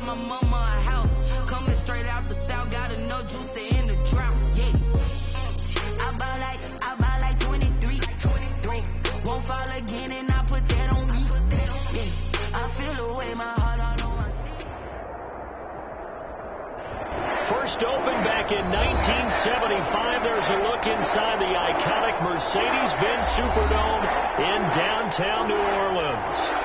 my mama a house. Coming straight out the south, got enough juice to end the drought. Yeah. I buy like 23. Won't fall again and I put that on me. Yeah. I feel the way my heart all on my seat. First opened back in 1975. There's a look inside the iconic Mercedes-Benz Superdome in downtown New Orleans.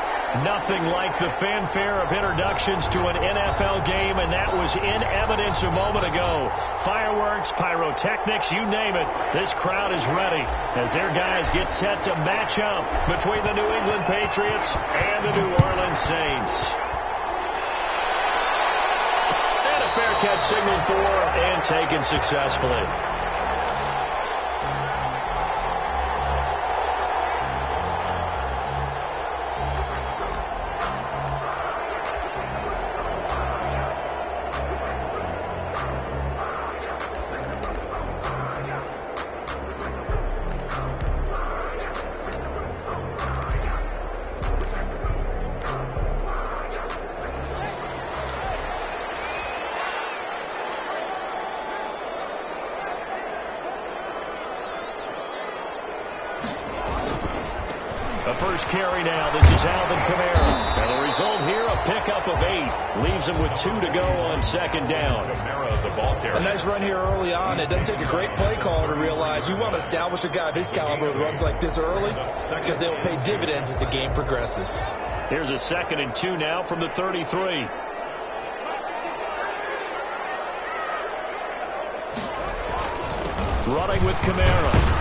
Nothing like the fanfare of introductions to an NFL game, and that was in evidence a moment ago. Fireworks, pyrotechnics, you name it. This crowd is ready as their guys get set to match up between the New England Patriots and the New Orleans Saints. And a fair catch signaled for and taken successfully. First carry now. This is Alvin Kamara. And the result here, a pickup of 8. Leaves him with 2 to go on second down. Kamara, the ball carrier. A nice run here early on. It doesn't take a great play caller to realize you want to establish a guy of his caliber with runs like this early because they will pay dividends as the game progresses. Here's a 2nd and 2 now from the 33. Running with Kamara.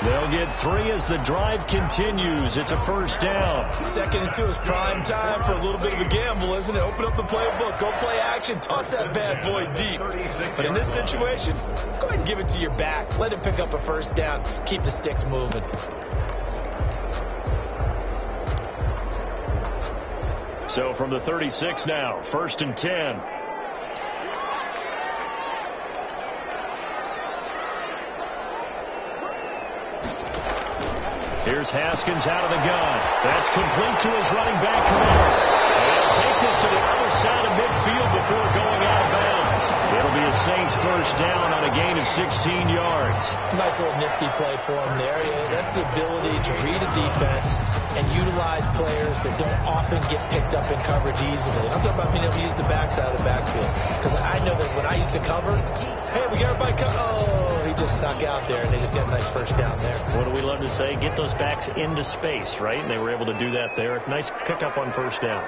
They'll get 3 as the drive continues. It's a first down. 2nd and 2 is prime time for a little bit of a gamble, isn't it? Open up the playbook. Go play action. Toss that bad boy deep. But in this situation, go ahead and give it to your back. Let him pick up a first down. Keep the sticks moving. So from the 36 now, 1st and 10. Here's Haskins out of the gun. That's complete to his running back, Kamara. And they'll take this to the other side of midfield before going out of bounds. It'll be a Saints first down on a gain of 16 yards. Nice little nifty play for him there. That's the ability to read a defense and utilize players that don't often get picked up in coverage easily. I'm talking about being able to use the backside of the backfield. Because I know that when I used to cover, hey, we got everybody he just snuck out there, and they just got a nice first down there. What do we love to say? Get those backs into space, right? And they were able to do that there. Nice pickup on first down.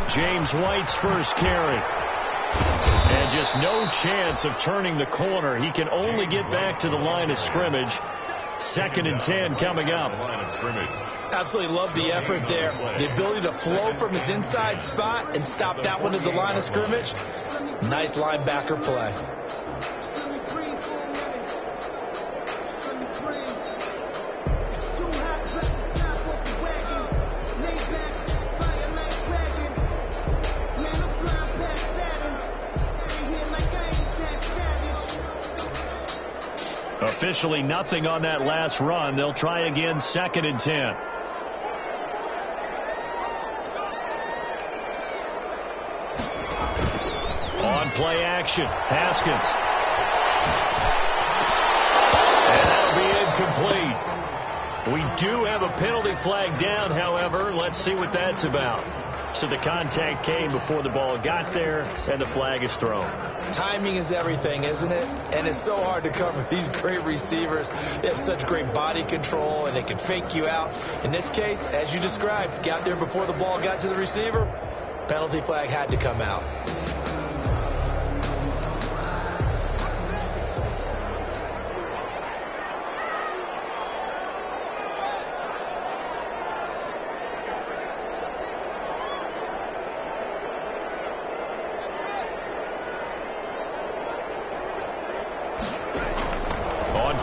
James White's first carry. And just no chance of turning the corner. He can only get back to the line of scrimmage. 2nd and 10 coming up. Absolutely love the effort there. The ability to flow from his inside spot and stop that one at the line of scrimmage. Nice linebacker play. Officially nothing on that last run. They'll try again, 2nd and 10. On play action, Haskins. And that'll be incomplete. We do have a penalty flag down, however. Let's see what that's about. So the contact came before the ball got there, and the flag is thrown. Timing is everything, isn't it? And it's so hard to cover these great receivers. They have such great body control, and they can fake you out. In this case, as you described, got there before the ball got to the receiver. Penalty flag had to come out.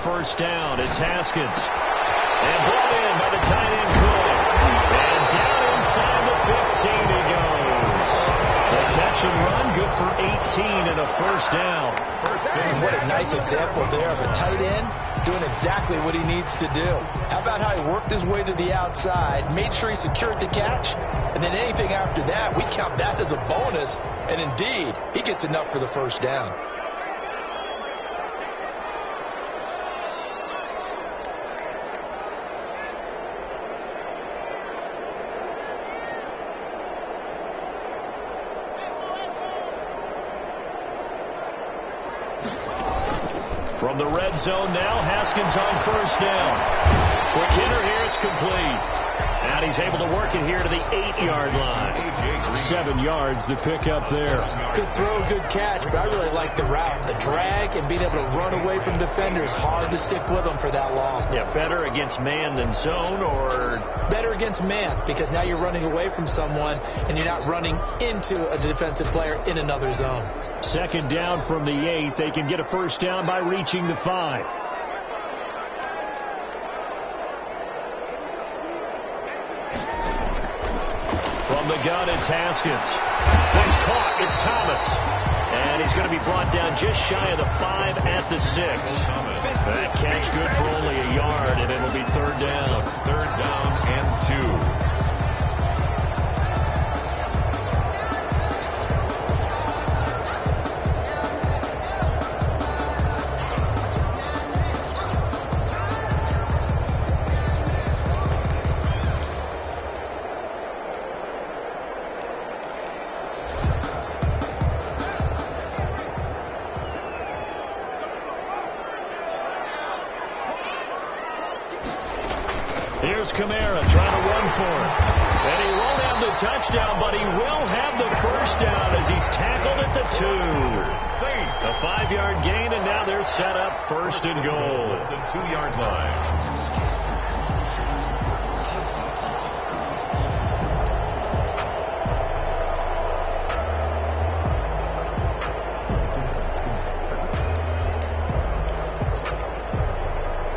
First down, it's Haskins. And brought in by the tight end Cook. And down inside the 15 he goes. The catch and run, good for 18 and a first down. What a nice example there of a tight end doing exactly what he needs to do. How about how he worked his way to the outside, made sure he secured the catch, and then anything after that, we count that as a bonus, and indeed, he gets enough for the first down. From the red zone now, Haskins on first down. Quick hitter here, it's complete. And he's able to work it here to the 8-yard line. 7 yards the pick up there. Good throw, good catch, but I really like the route. The drag and being able to run away from defenders. Hard to stick with them for that long. Yeah, better against man than zone, or? Better against man, because now you're running away from someone and you're not running into a defensive player in another zone. Second down from the 8. They can get a first down by reaching the 5. From the gun, it's Haskins. It's caught. It's Thomas. And he's going to be brought down just shy of the 5 at the 6. That catch good for only a yard, and it'll be third down. Third down and 2. Here's Kamara trying to run for it. And he won't have the touchdown, but he will have the first down as he's tackled at the 2. A 5-yard gain, and now they're set up first and goal. The 2-yard line.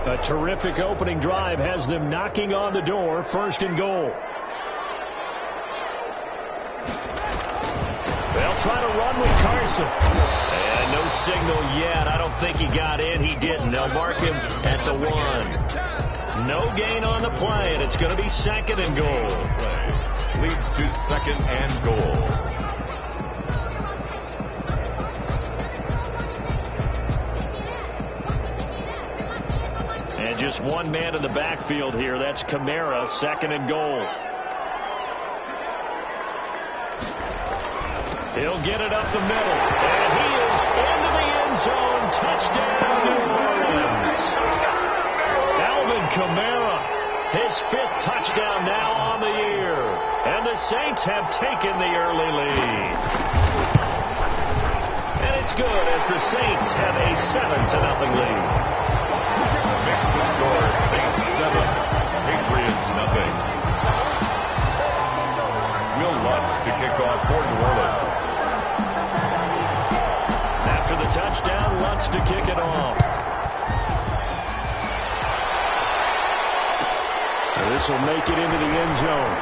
A terrific opening drive has them knocking on the door. First and goal. They'll try to run with Carson. And no signal yet. I don't think he got in. He didn't. They'll mark him at the 1. No gain on the play, and it's going to be second and goal. Leads to second and goal. And just one man in the backfield here. That's Kamara, second and goal. He'll get it up the middle. And he is into the end zone. Touchdown, New Orleans. Alvin Kamara, his 5th touchdown now on the year. And the Saints have taken the early lead. And it's good as the Saints have a 7-0 lead. Makes the score Saints 7, Patriots 0. Will Lutz to kick off for New Orleans. After the touchdown, Lutz to kick it off. And this will make it into the end zone.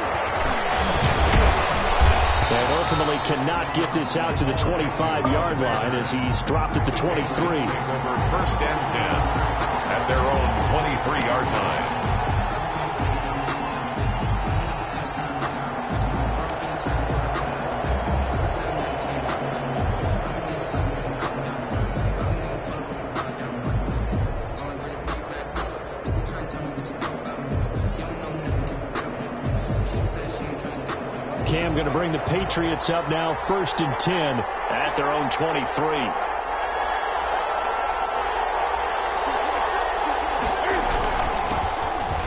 And ultimately cannot get this out to the 25-yard line as he's dropped at the 23. Over first and 10 at their own 23-yard line. Cam going to bring the Patriots up now, first and 10 at their own 23.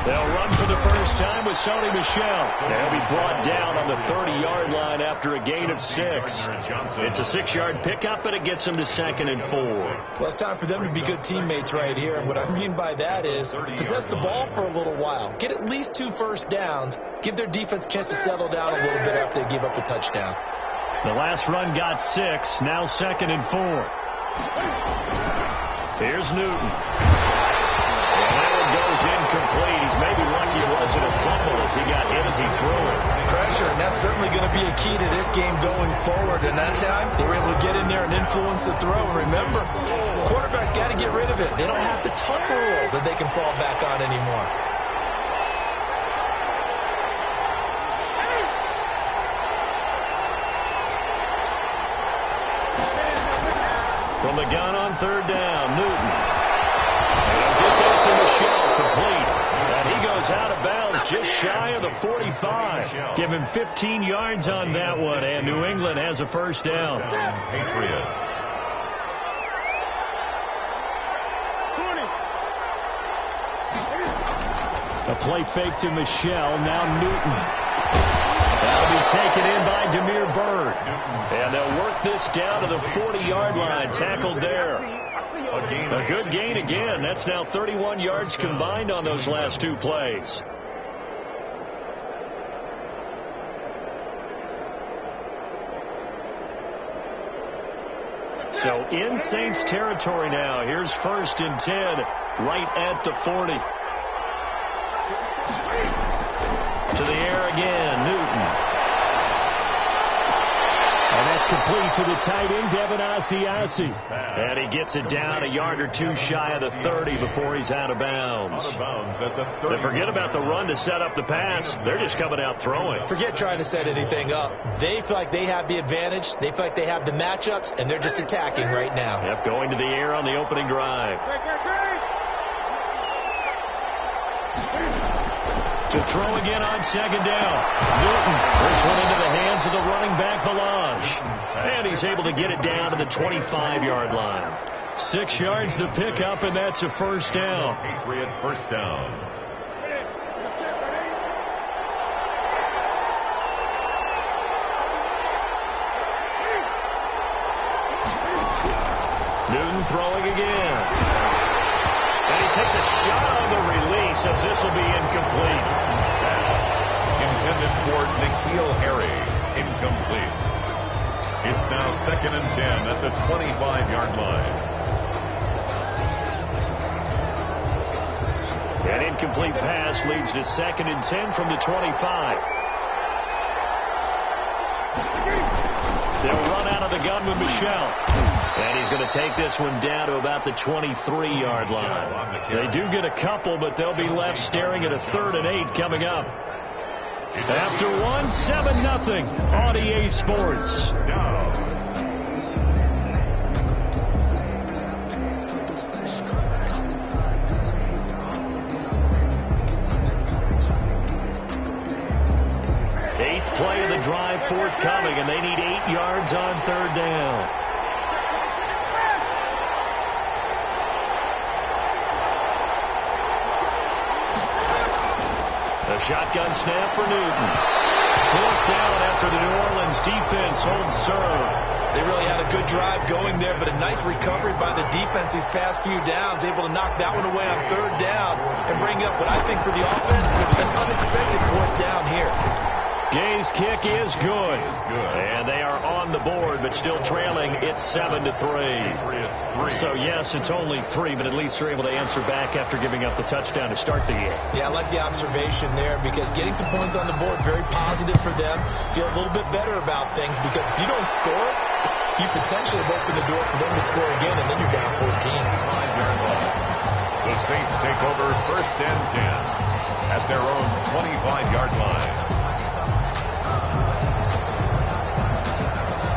They'll run for the first time with Sony Michel. They'll be brought down on the 30-yard line after a gain of 6. It's a 6-yard pickup, and it gets them to second and 4. Well, it's time for them to be good teammates right here. And what I mean by that is possess the ball for a little while. Get at least 2 first downs. Give their defense a chance to settle down a little bit after they give up a touchdown. The last run got 6. Now second and 4. Here's Newton. Goes incomplete. He's maybe lucky it wasn't a fumble as he got hit as he threw it. Pressure and that's certainly going to be a key to this game going forward. And that time, they were able to get in there and influence the throw. Remember, quarterbacks got to get rid of it. They don't have the tuck rule that they can fall back on anymore. From the gun on third down, Newton. And he'll get that to Michelle, complete. And he goes out of bounds just shy of the 45. Give him 15 yards on that one, and New England has a first down. Patriots. A play fake to Michelle, now Newton. That'll be taken in by Demir Bird. And they'll work this down to the 40-yard line. Tackled there. A good gain again. That's now 31 yards combined on those last two plays. So in Saints territory now. Here's 1st and 10 right at the 40. To the air again, Newton. And that's complete to the tight end, Devin Asiasi. And he gets it down a yard or two shy of the 30 before he's out of bounds. They forget about the run to set up the pass. They're just coming out throwing. Forget trying to set anything up. They feel like they have the advantage. They feel like they have the matchups, and they're just attacking right now. Yep, going to the air on the opening drive. To throw again on second down. Newton. This one into the hands of the running back, Melange. And he's able to get it down to the 25-yard line. 6 yards to pick up, and that's a first down. Patriot first down. Newton throwing again. And he takes a shot on the release as this will be incomplete. Intended for N'Keal Harry. Incomplete. It's now 2nd and 10 at the 25-yard line. An incomplete pass leads to 2nd and 10 from the 25. They'll run out of the gun with Michelle. And he's going to take this one down to about the 23-yard line. They do get a couple, but they'll be left staring at a 3rd and 8 coming up. After 7-0 on EA Sports. Eighth play of the drive forthcoming, and they need 8 yards on 3rd down. A shotgun snap for Newton. 4th down after the New Orleans defense holds serve. They really had a good drive going there, but a nice recovery by the defense these past few downs, able to knock that one away on 3rd down and bring up what I think for the offense, an unexpected 4th down here. Gay's kick is good. And they are on the board, but still trailing. It's 7-3. So, yes, it's only 3, but at least they're able to answer back after giving up the touchdown to start the game. Yeah, I like the observation there because getting some points on the board, very positive for them. Feel a little bit better about things because if you don't score, you potentially have opened the door for them to score again, and then you're down 14. 5-yard line. The Saints take over 1st and 10 at their own 25-yard line.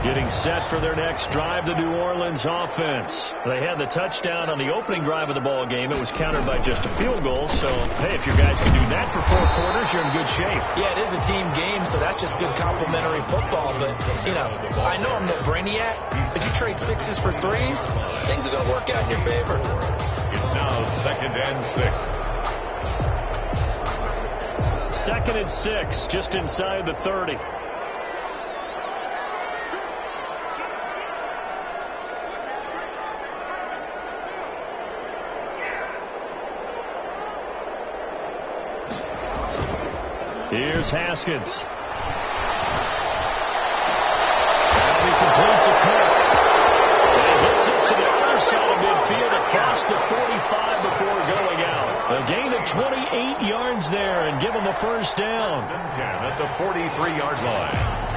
Getting set for their next drive, the New Orleans offense. They had the touchdown on the opening drive of the ball game. It was countered by just a field goal. So, hey, if you guys can do that for 4 quarters, you're in good shape. Yeah, it is a team game, so that's just good complimentary football. But, you know, I know I'm no brainiac, but you trade 6s for 3s, things are going to work out in your favor. It's now 2nd and 6. 2nd and 6, just inside the 30. Here's Haskins. That'll be complete to Cook. And he hits this to the other side of midfield across the 45 before going out. A gain of 28 yards yards there and give them the first down. 10 at the 43-yard line.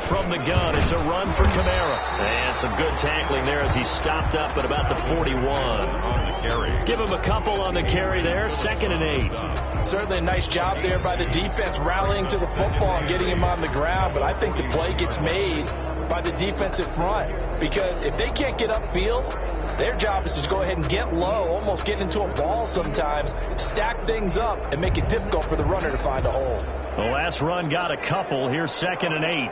From the gun, it's a run for Kamara. And some good tackling there as he stopped up at about the 41. On the carry. Give him a couple on the carry there. 2nd and 8. Certainly a nice job there by the defense rallying to the football and getting him on the ground. But I think the play gets made by the defensive front. Because if they can't get upfield, their job is to go ahead and get low, almost get into a ball sometimes, stack things up, and make it difficult for the runner to find a hole. The last run got a couple. Here's 2nd and 8.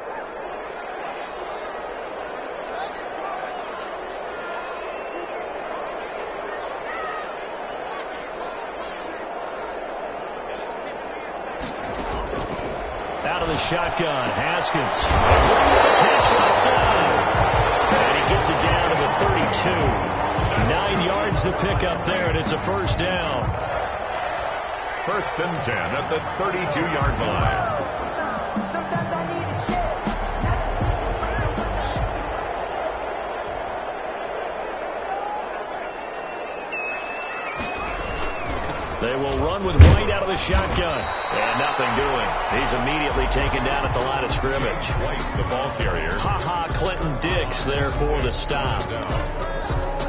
Out of the shotgun, Haskins. Catch outside. And he gets it down to the 32. 9 yards to pick up there, and it's a first down. 1st and 10 at the 32-yard line. They will run with White out of the shotgun. And nothing doing. He's immediately taken down at the line of scrimmage. White, the ball carrier. Clinton Dix there for the stop.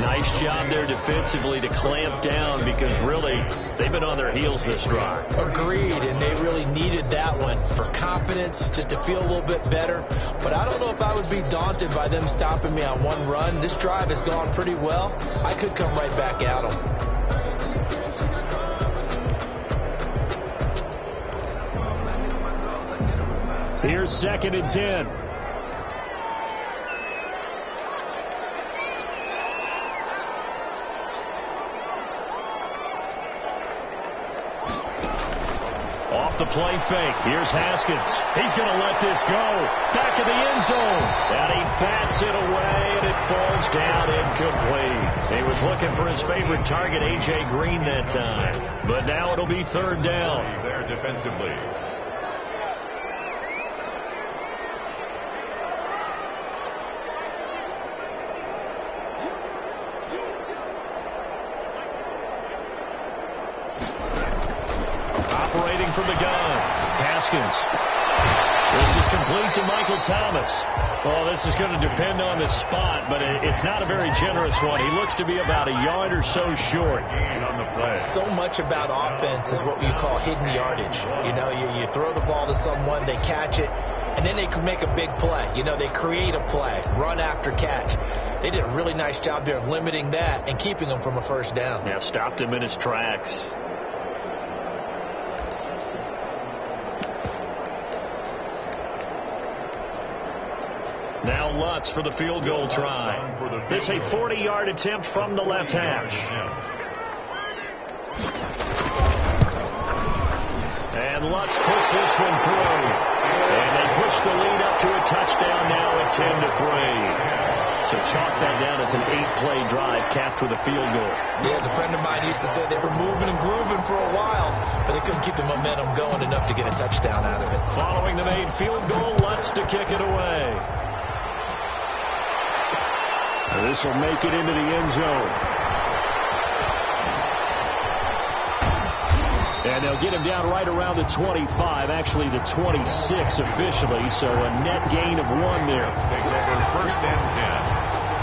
Nice job there defensively to clamp down because really they've been on their heels this drive. Agreed, and they really needed that one for confidence, just to feel a little bit better. But I don't know if I would be daunted by them stopping me on one run. This drive has gone pretty well. I could come right back at them. Here's 2nd and 10. Off the play fake. Here's Haskins. He's going to let this go. Back in the end zone. And he bats it away, and it falls down incomplete. He was looking for his favorite target, A.J. Green, that time. But now it'll be 3rd down. There defensively. Operating from the gun. Haskins. This is complete to Michael Thomas. Well, this is going to depend on the spot, but it's not a very generous one. He looks to be about a yard or so short. On the play. So much about offense is what you call hidden yardage. You know, you throw the ball to someone, they catch it, and then they can make a big play. You know, they create a play, run after catch. They did a really nice job there of limiting that and keeping him from a first down. Yeah, stopped him in his tracks. Now Lutz for the field goal try. It's a 40-yard attempt from the left hash. And Lutz puts this one through. And they push the lead up to a touchdown now at 10-3. So chalk that down as an 8-play drive capped with a field goal. Yeah, as a friend of mine used to say, they were moving and grooving for a while, but they couldn't keep the momentum going enough to get a touchdown out of it. Following the made field goal, Lutz to kick it away. This will make it into the end zone. And they'll get him down right around the 25, actually the 26 officially, so a net gain of 1 there. Takes over 1st and 10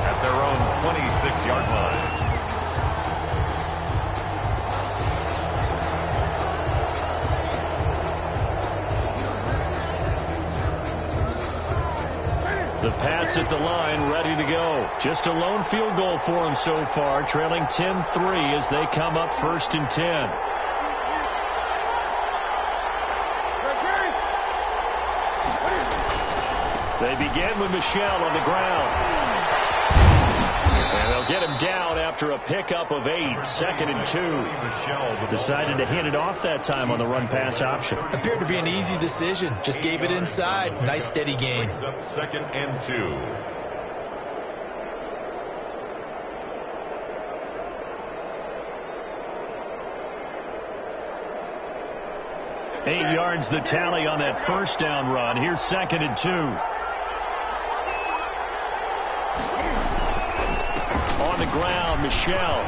at their own 26-yard line. The Pats at the line, ready to go. Just a lone field goal for them so far, trailing 10-3 as they come up 1st and 10. They begin with Michel on the ground. And they'll get him down after a pickup of 8, 2nd and 2. Decided to hand it off that time on the run-pass option. Appeared to be an easy decision. Just gave it inside. Nice steady gain. Up 2nd and 2. 8 yards the tally on that first down run. Here's 2nd and 2. On the ground, Michelle.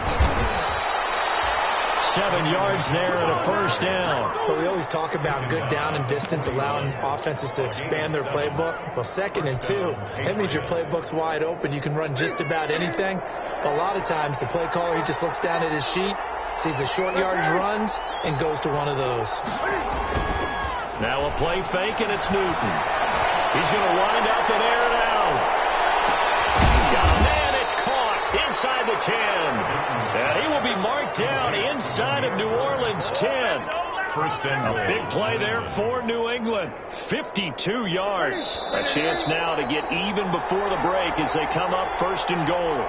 7 yards there and a first down. But we always talk about good down and distance, allowing offenses to expand their playbook. Well, 2nd and 2, that means your playbook's wide open. You can run just about anything. But a lot of times, the play caller, he just looks down at his sheet, sees the short yardage runs, and goes to one of those. Now a play fake, and it's Newton. He's going to wind up and air it out. And it's caught inside the 10. And he will be marked down inside of New Orleans 10. First and A big play there for New England. 52 yards. A chance now to get even before the break as they come up 1st and goal.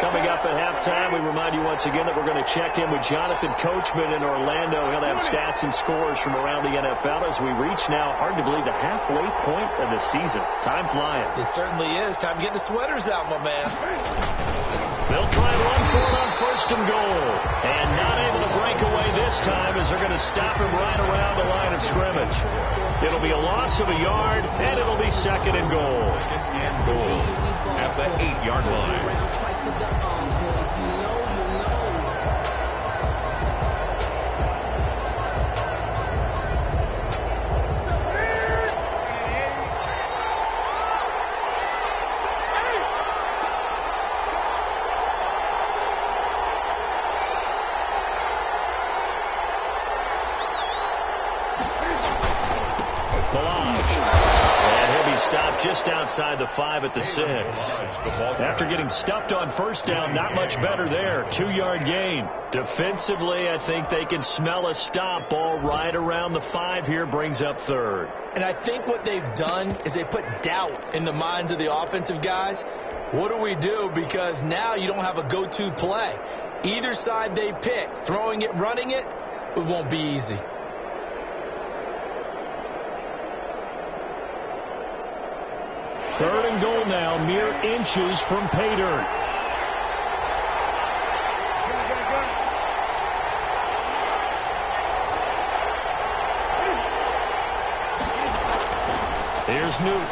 Coming up at halftime, we remind you once again that we're going to check in with Jonathan Coachman in Orlando. He'll have stats and scores from around the NFL as we reach now, hard to believe, the halfway point of the season. Time flying. It certainly is. Time to get the sweaters out, my man. They'll try and run for it on 1st and goal. And not able to break away this time as they're going to stop him right around the line of scrimmage. It'll be a loss of a yard, and it'll be 2nd and goal. 2nd and goal at the 8-yard line. Just outside the 5 at the 6. After getting stuffed on 1st down, not much better there. 2-yard gain. Defensively, I think they can smell a stop. Ball right around the 5 here, brings up 3rd. And I think what they've done is they put doubt in the minds of the offensive guys. What do we do? Because now you don't have a go-to play. Either side they pick, throwing it, running it, it won't be easy. 3rd and goal now, mere inches from pay dirt. Here's Newton.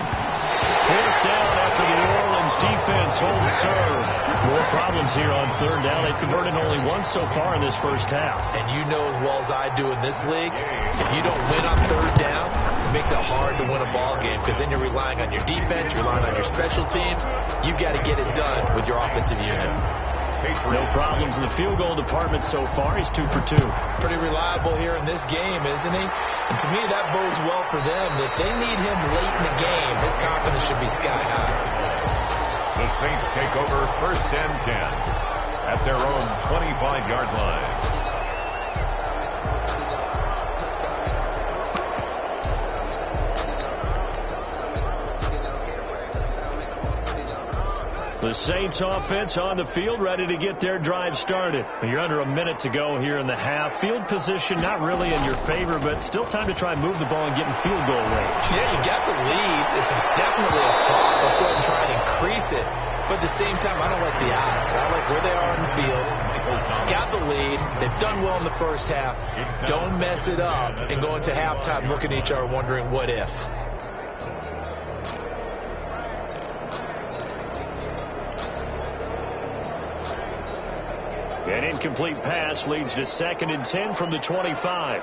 4th down after the New Orleans defense holds serve. More problems here on 3rd down. They've converted only once so far in this first half. And you know as well as I do in this league, if you don't win on 3rd down, it makes it hard to win a ball game because then you're relying on your defense, you're relying on your special teams. You've got to get it done with your offensive unit. No problems in the field goal department so far. He's 2 for 2. Pretty reliable here in this game, isn't he? And to me, that bodes well for them. If they need him late in the game, his confidence should be sky high. The Saints take over 1st and 10 at their own 25-yard line. The Saints offense on the field, ready to get their drive started. You're under a minute to go here in the half. Field position not really in your favor, but still time to try and move the ball and get in field goal range. Yeah, you got the lead. It's definitely a thought. Let's go ahead and try and increase it. But at the same time, I don't like the odds. I like where they are in the field. Got the lead. They've done well in the first half. Don't mess it up and go into halftime looking at each other wondering what if. An incomplete pass leads to 2nd and 10 from the 25.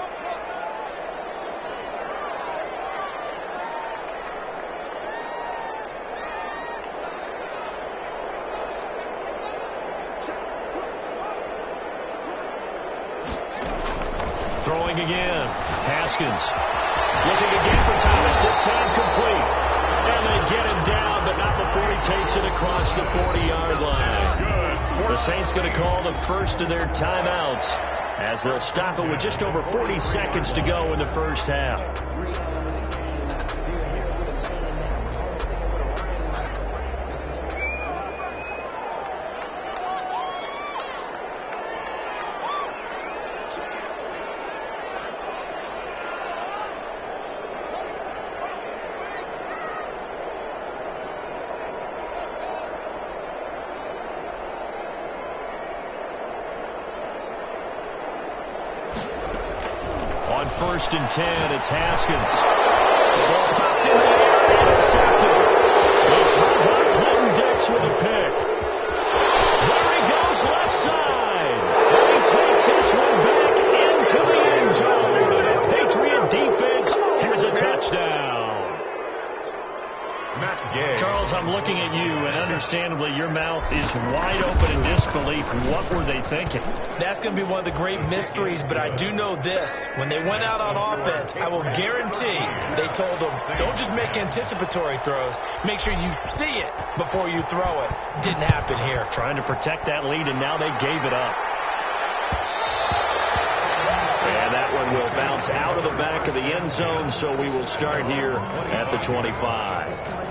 Throwing again. Haskins looking again for Thomas. This time complete. And they get him down, but not before he takes it across the 40-yard line. The Saints going to call the first of their timeouts as they'll stop it with just over 40 seconds to go in the first half. first and 10. It's Haskins. The ball popped in the air, intercepted. It's Clinton-Dix with a pick. There he goes, left side. And he takes this one back into the end zone. The Patriot defense has a touchdown. Charles, I'm looking at you, and understandably, your mouth is wide open in disbelief. What were they thinking? That's going to be one of the great mysteries, but I do know this. When they went out on offense, I will guarantee they told them, don't just make anticipatory throws. Make sure you see it before you throw it. Didn't happen here. Trying to protect that lead, and now they gave it up. And that one will bounce out of the back of the end zone, so we will start here at the 25.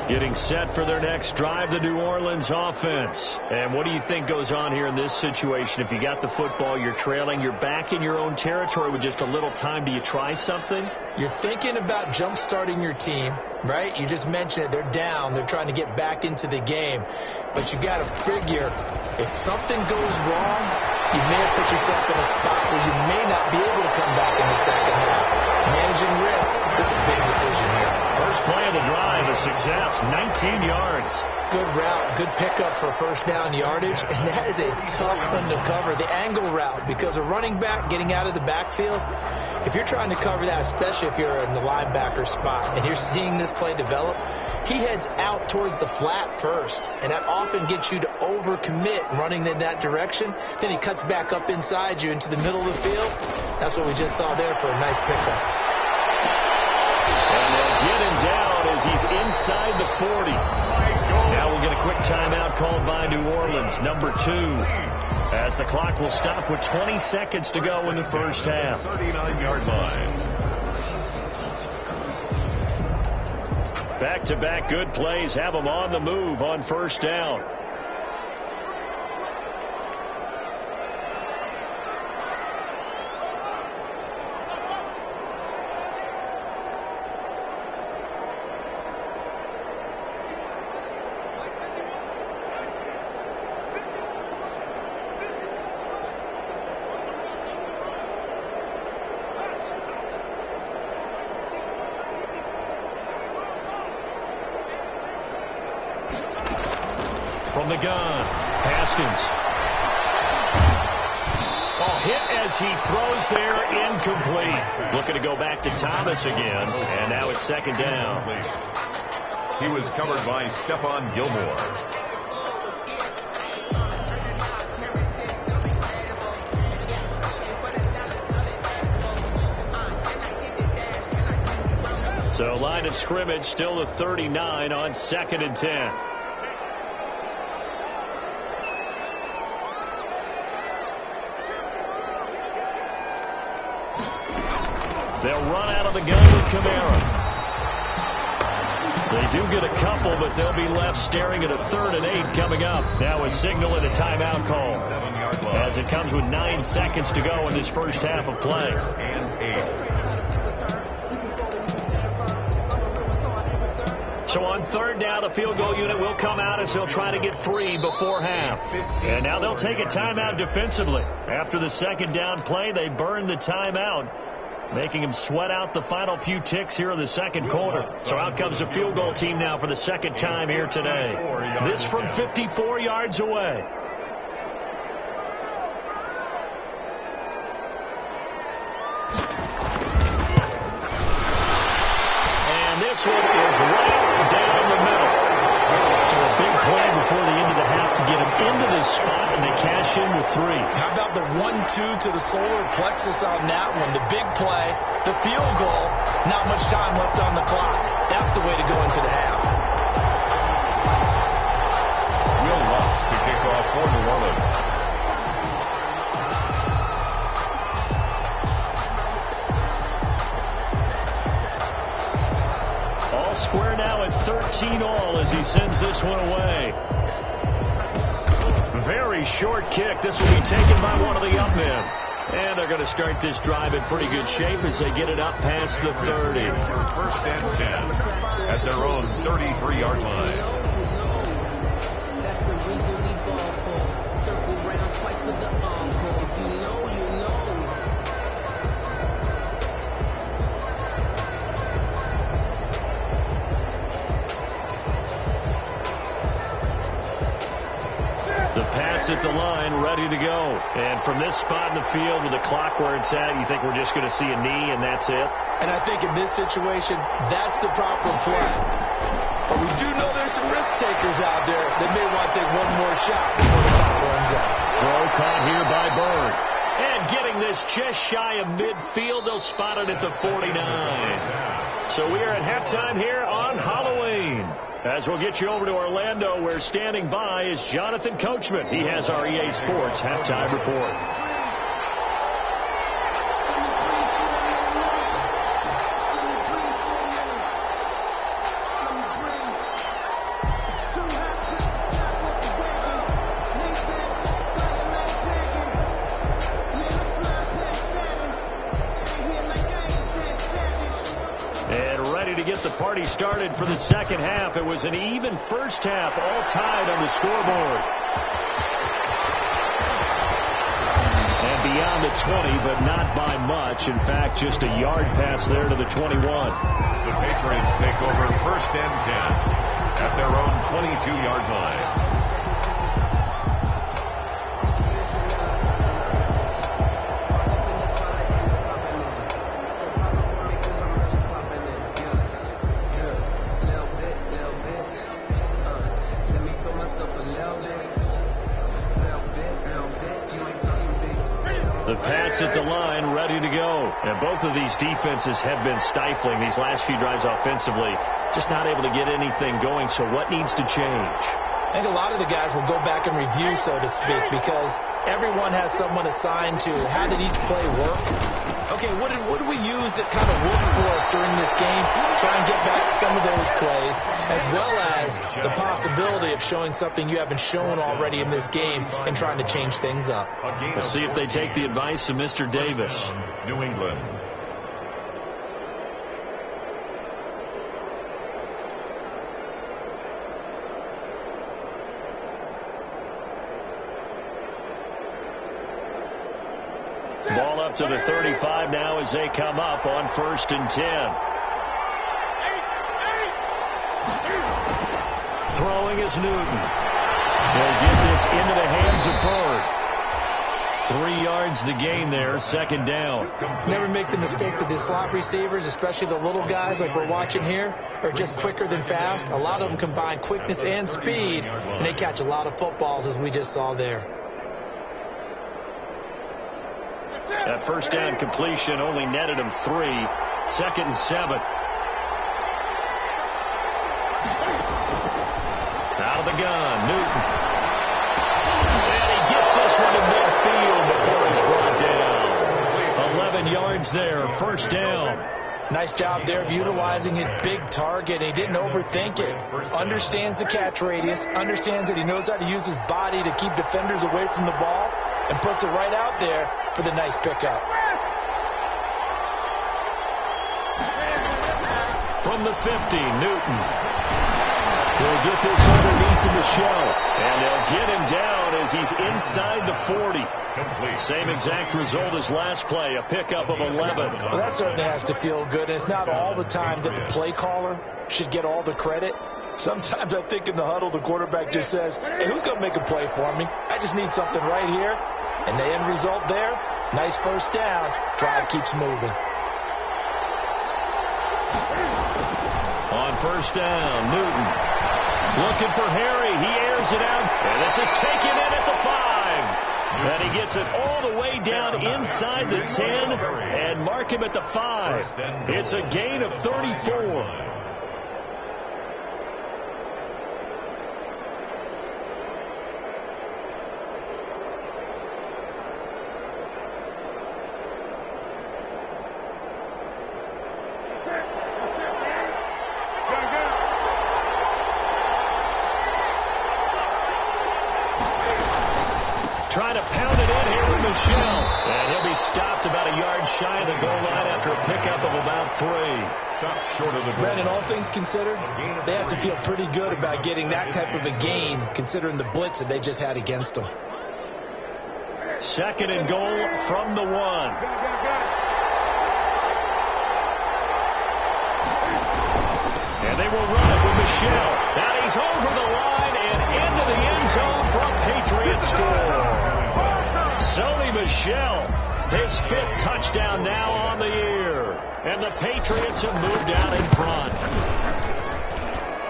Getting set for their next drive, the New Orleans offense. And what do you think goes on here in this situation? If you got the football, you're trailing, you're back in your own territory with just a little time. Do you try something? You're thinking about jump-starting your team, right? You just mentioned it. They're down. They're trying to get back into the game. But you got to figure, if something goes wrong, you may have put yourself in a spot where you may not be able to come back in the second half. Managing risk is a big decision here. First play of the drive, a success, 19 yards. Good route, good pickup for first down yardage, and that is a tough one to cover. The angle route, because a running back getting out of the backfield, if you're trying to cover that, especially if you're in the linebacker spot, and you're seeing this play develop, he heads out towards the flat first, and that often gets you to overcommit running in that direction. Then he cuts back up inside you into the middle of the field. That's what we just saw there for a nice pickup. And they'll get him down as he's inside the 40. Now we'll get a quick timeout called by New Orleans, number 2, as the clock will stop with 20 seconds to go in the first half. 39-yard line. Back-to-back good plays have them on the move on first down. From the gun, Haskins. Oh, hit as he throws there, incomplete. Looking to go back to Thomas again, and now it's second down. He was covered by Stephon Gilmore. So line of scrimmage still the 39 on 2nd and 10. They'll run out of the gun with Kamara. They do get a couple, but they'll be left staring at a 3rd and 8 coming up. Now a signal and a timeout call, as it comes with 9 seconds to go in this first half of play. So on 3rd down, the field goal unit will come out as they'll try to get 3 before half. And now they'll take a timeout defensively. After the second down play, they burn the timeout, making him sweat out the final few ticks here in the second quarter. So out comes the field goal team now for the second time here today. This from 54 yards away. And this one is right down the middle. So a big play before the end of the half to get him into this spot, and they cash in with 3. How about the 1-2 to the solar plexus on that one? The big play, the field goal, not much time left on the clock. That's the way to go into the half. Will Lutz to kick off for New Orleans. square now at 13-all as he sends this one away. Very short kick. This will be taken by one of the up men. And they're going to start this drive in pretty good shape as they get it up past the 30. First and 10 at their own 33-yard line. That's the reason we ball for. Circle round twice for the encore. If you know, you know. The Pats at the line, ready to go. And from this spot in the field with the clock where it's at, you think we're just going to see a knee and that's it? And I think in this situation, that's the proper play. But we do know there's some risk takers out there that may want to take one more shot before the clock runs out. Throw caught here by Bird. And getting this just shy of midfield, they'll spot it at the 49. So we are at halftime here on Halloween. As we'll get you over to Orlando, where standing by is Jonathan Coachman. He has our EA Sports halftime report. To get the party started for the second half. It was an even first half, all tied on the scoreboard. And beyond the 20, but not by much. In fact, just a yard pass there to the 21. The Patriots take over first and 10 at their own 22-yard line. The Pats at the line, ready to go. And both of these defenses have been stifling these last few drives offensively. Just not able to get anything going. So what needs to change? I think a lot of the guys will go back and review, so to speak, because everyone has someone assigned to how did each play work. Okay, what did we use that kind of worked for us during this game? Try and get back some of those plays, as well as the possibility of showing something you haven't shown already in this game and trying to change things up. We'll see if they take the advice of Mr. Davis. New England. Ball up to the 35 now as they come up on first and 10. Throwing is Newton. They'll get this into the hands of Bird. 3 yards the gain there, second down. Never make the mistake that the slot receivers, especially the little guys like we're watching here, are just quicker than fast. A lot of them combine quickness and speed, and they catch a lot of footballs, as we just saw there. That first down completion only netted him 3. Second and 7. Out of the gun, Newton. And he gets this one in midfield before he's brought down. 11 yards there, first down. Nice job there of utilizing his big target. He didn't overthink it. Understands the catch radius. Understands that he knows how to use his body to keep defenders away from the ball. And puts it right out there for the nice pickup. From the 50, Newton. He'll get this underneath to Michelle. And they'll get him down as he's inside the 40. Complete. Same exact result as last play, a pickup of 11. Well, that certainly has to feel good. And it's not all the time that the play caller should get all the credit. Sometimes I think in the huddle, the quarterback just says, hey, who's going to make a play for me? I just need something right here. And the end result there, nice first down. Drive keeps moving. On first down, Newton looking for Harry. He airs it out. And this is taken in at the 5. And he gets it all the way down inside the 10 and mark him at the 5. It's a gain of 34. shy of the goal line after a pickup of about 3. Stop short of the goal. Brandon, all things considered, they have to feel pretty good about getting that type of a gain, considering the blitz that they just had against them. 2nd and goal from the 1. And they will run it with Michel. Now he's over the line and into the end zone for a Patriot score. Sony Michel, his 5th touchdown now on the year. And the Patriots have moved out in front.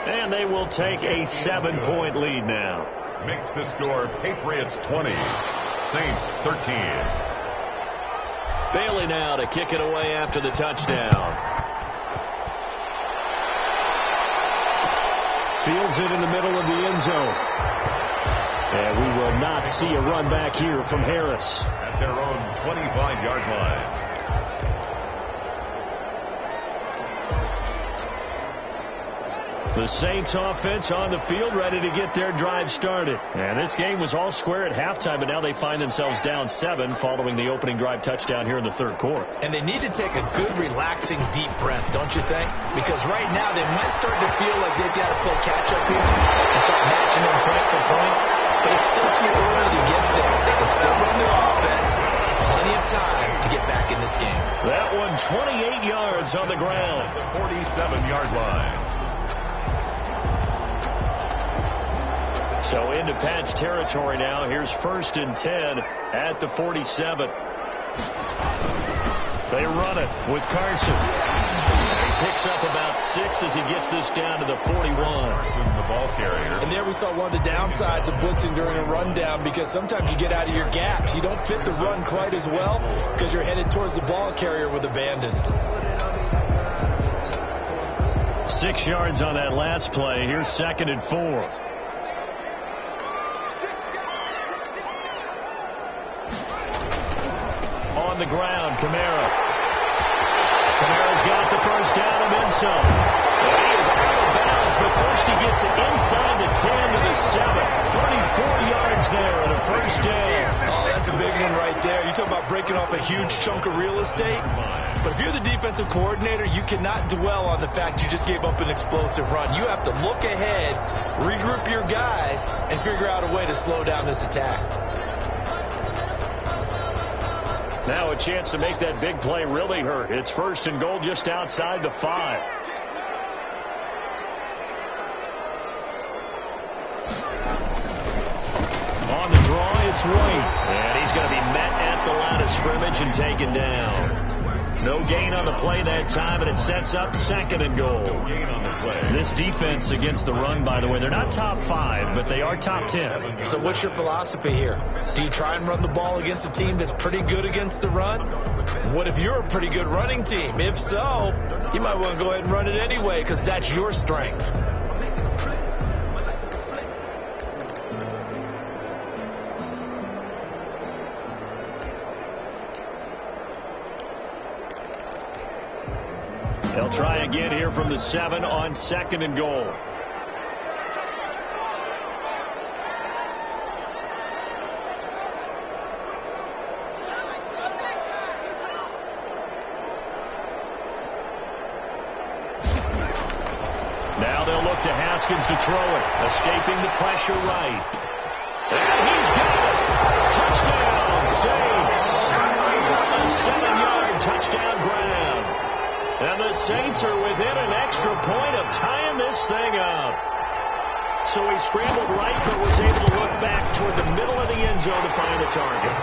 And they will take a 7-point lead now. Makes the score Patriots 20, Saints 13. Bailey now to kick it away after the touchdown. Fields it in the middle of the end zone. And we will not see a run back here from Harris. At their own 25-yard line. The Saints offense on the field, ready to get their drive started. And this game was all square at halftime, but now they find themselves down 7 following the opening drive touchdown here in the 3rd quarter. And they need to take a good, relaxing, deep breath, don't you think? Because right now they might start to feel like they've got to play catch-up here and start matching them point for point. But it's still too early to get there. They can still run their offense. Plenty of time to get back in this game. That one 28 yards on the ground. The 47-yard line. So into Pat's territory now. Here's 1st and 10 at the 47. They run it with Carson. He picks up about 6 as he gets this down to the 41. Carson, the ball carrier. And there we saw one of the downsides of blitzing during a rundown, because sometimes you get out of your gaps. You don't fit the run quite as well because you're headed towards the ball carrier with abandon. 6 yards on that last play. Here's 2nd and 4. On the ground, Kamara. Kamara's got the first down and then some. And he is out of bounds, but first he gets it inside the 10 to the 7. 34 yards there and a first down. Oh, that's a big one right there. You talk about breaking off a huge chunk of real estate. But if you're the defensive coordinator, you cannot dwell on the fact you just gave up an explosive run. You have to look ahead, regroup your guys, and figure out a way to slow down this attack. Now a chance to make that big play really hurt. It's 1st and goal just outside the 5. On the draw, it's White. And he's going to be met at the line of scrimmage and taken down. No gain on the play that time, and it sets up 2nd and goal. No gain on the play. This defense against the run, by the way, they're not top 5, but they are top 10. So what's your philosophy here? Do you try and run the ball against a team that's pretty good against the run? What if you're a pretty good running team? If so, you might want to go ahead and run it anyway, because that's your strength. They'll try again here from the 7 on 2nd and goal. Now they'll look to Haskins to throw it. Escaping the pressure right. And he's got it. Touchdown, Saints. A 7-yard touchdown grab. And the Saints are within an extra point of tying this thing up. So he scrambled right, but was able to look back toward the middle of the end zone to find the target.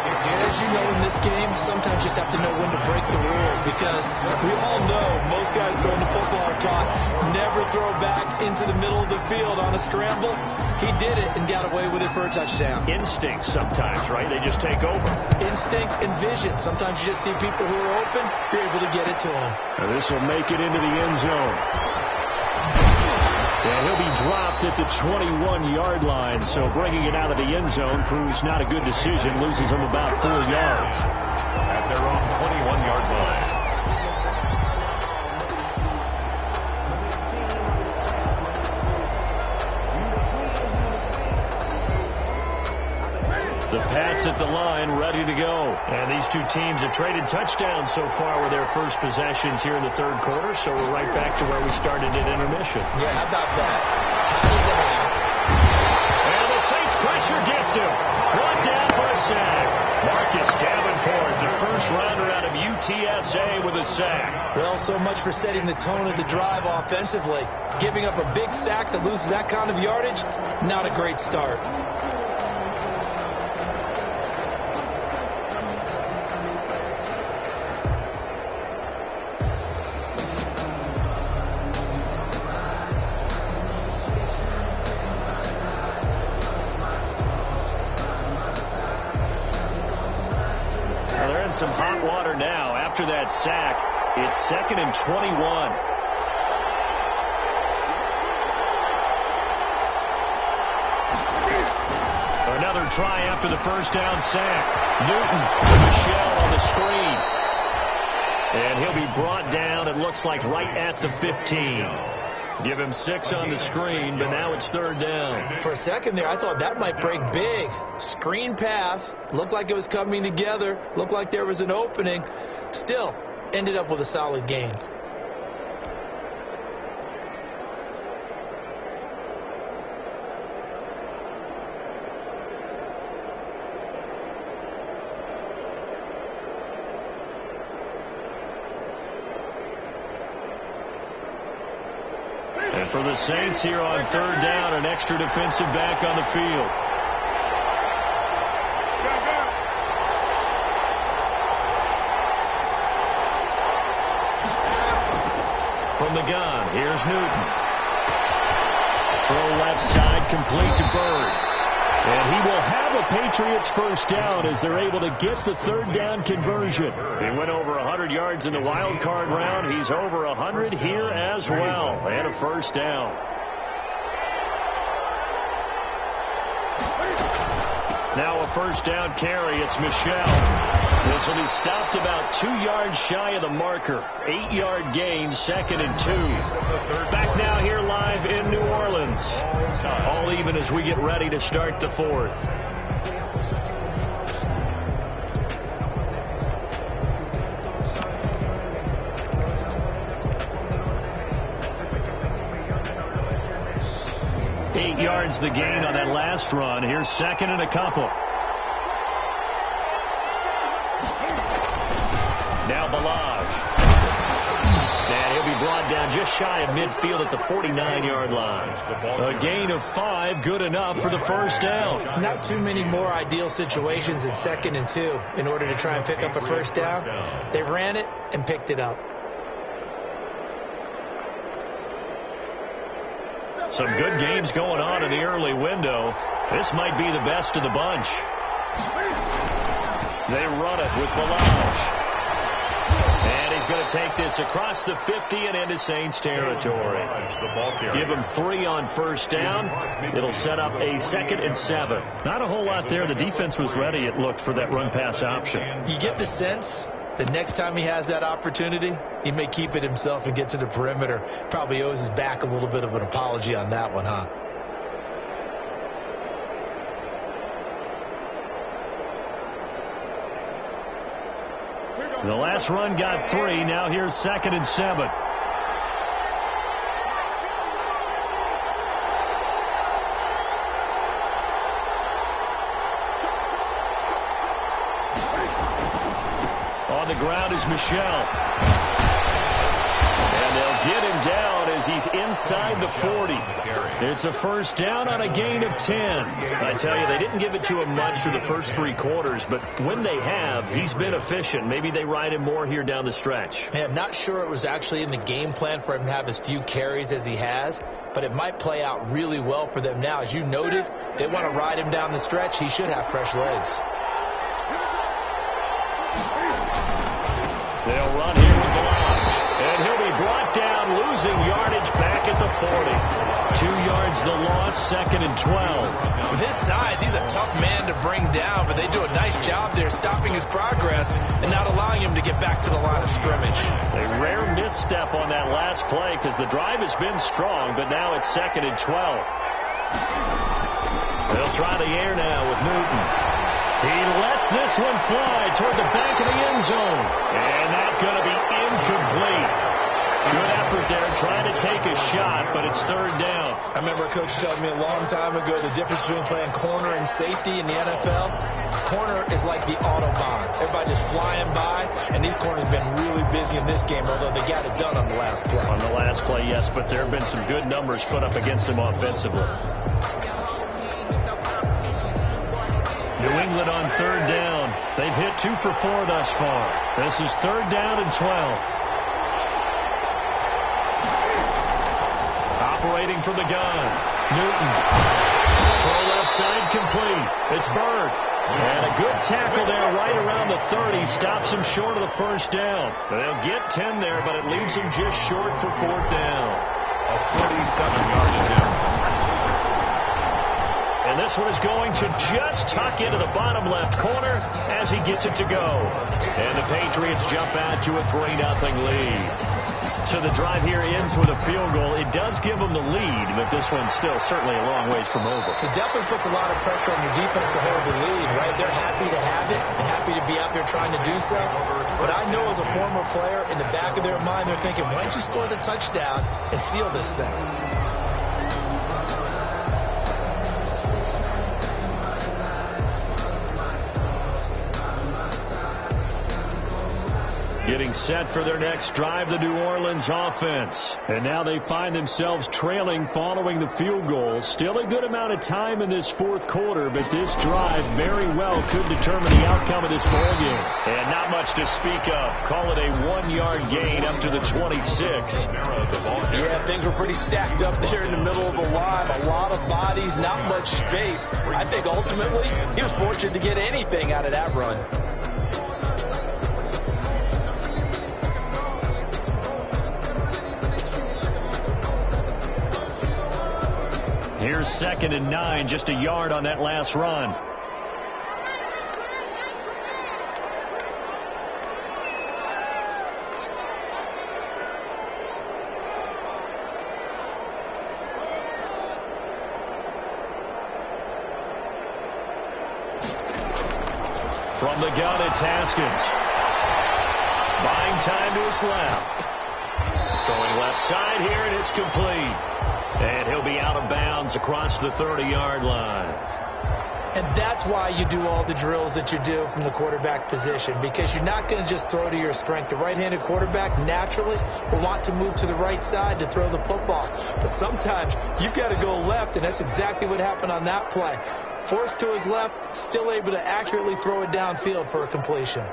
As you know, in this game, sometimes you just have to know when to break the rules, because we all know most guys going to football are taught never throw back into the middle of the field on a scramble. He did it and got away with it for a touchdown. Instinct sometimes, right? They just take over. Instinct and vision. Sometimes you just see people who are open, you're able to get it to them. And this will make it into the end zone. And he'll be dropped at the 21-yard line, so bringing it out of the end zone proves not a good decision. Loses him about 4 yards. At their own 21-yard line. The Pats at the line, ready to go. And these two teams have traded touchdowns so far with their first possessions here in the third quarter, so we're right back to where we started at intermission. Yeah, how about that? Tied the half. And the Saints pressure gets him. Brought down for a sack. Marcus Davenport, the first rounder out of UTSA with a sack. Well, so much for setting the tone of the drive offensively. Giving up a big sack that loses that kind of yardage, not a great start. Some hot water now after that sack. It's 2nd and 21. Another try after the first down sack. Newton to Michelle on the screen. And he'll be brought down, it looks like, right at the 15. Give him 6 on the screen, but now it's 3rd down. For a second there, I thought that might break big. Screen pass. Looked like it was coming together. Looked like there was an opening. Still, ended up with a solid gain. And for the Saints here on 3rd down, an extra defensive back on the field. From the gun, here's Newton. Throw left side, complete to Bird. And he will have a Patriots first down as they're able to get the 3rd down conversion. He went over 100 yards in the wild card round. He's over 100 here as well. And a first down. Now a first down carry. It's Michelle. This will be stopped about 2 yards shy of the marker. 8-yard gain, 2nd and 2. Back now here live in New Orleans. All even as we get ready to start the 4th. Eight yards the gain on that last run. Here's 2nd and a couple. Now Balaj. And he'll be brought down just shy of midfield at the 49-yard line. A gain of 5, good enough for the first down. Not too many more ideal situations in 2nd and 2 in order to try and pick up a first down. They ran it and picked it up. Some good games going on in the early window. This might be the best of the bunch. They run it with Balaj. And he's going to take this across the 50 and into Saints territory. Give him 3 on first down. It'll set up a 2nd and 7. Not a whole lot there. The defense was ready, it looked, for that run-pass option. You get the sense that next time he has that opportunity, he may keep it himself and get to the perimeter. Probably owes his back a little bit of an apology on that one, huh? The last run got 3. Now here's 2nd and 7. On the ground is Michelle. And they'll get him down as he's inside the 40. It's a first down on a gain of 10. I tell you, they didn't give it to him much for the first 3 quarters, but when they have, he's been efficient. Maybe they ride him more here down the stretch. Yeah, I'm not sure it was actually in the game plan for him to have as few carries as he has, but it might play out really well for them now. As you noted, they want to ride him down the stretch. He should have fresh legs. They'll run here with Balaj. And he'll be brought down, losing yardage back at the 40. 2 yards the loss, 2nd and 12. With his size, he's a tough man to bring down, but they do a nice job there stopping his progress and not allowing him to get back to the line of scrimmage. A rare misstep on that last play because the drive has been strong, but now it's 2nd and 12. They'll try the air now with Newton. He lets this one fly toward the back of the end zone. And that's going to be incomplete. Good effort there trying to take a shot, but it's third down. I remember a coach telling me a long time ago the difference between playing corner and safety in the NFL. Corner is like the Autobahn. Everybody just flying by, and these corners have been really busy in this game, although they got it done on the last play. On the last play, yes, but there have been some good numbers put up against them offensively. New England on third down. They've hit 2 for 4 thus far. This is third down and 12. Operating from the gun. Newton. Throw left side complete. It's Bird. And a good tackle there right around the 30. Stops him short of the first down. They'll get 10 there, but it leaves him just short for fourth down. A 47-yard attempt. And this one is going to just tuck into the bottom left corner as he gets it to go. And the Patriots jump out to a 3-0 lead. So the drive here ends with a field goal. It does give them the lead, but this one's still certainly a long ways from over. It definitely puts a lot of pressure on your defense to hold the lead, right? They're happy to have it and happy to be out there trying to do so. But I know as a former player, in the back of their mind, they're thinking, why don't you score the touchdown and seal this thing? Getting set for their next drive, the New Orleans offense. And now they find themselves trailing following the field goal. Still a good amount of time in this fourth quarter, but this drive very well could determine the outcome of this ballgame. And not much to speak of. Call it a 1-yard gain up to the 26. Yeah, things were pretty stacked up there in the middle of the line. A lot of bodies, not much space. I think ultimately he was fortunate to get anything out of that run. Here's 2nd and 9, just a yard on that last run. From the gun, it's Haskins. Buying time to his left. Throwing left side here, and it's complete. And he'll be out of bounds across the 30-yard line. And that's why you do all the drills that you do from the quarterback position, because you're not going to just throw to your strength. The right-handed quarterback naturally will want to move to the right side to throw the football. But sometimes you've got to go left, and that's exactly what happened on that play. Forced to his left, still able to accurately throw it downfield for a completion.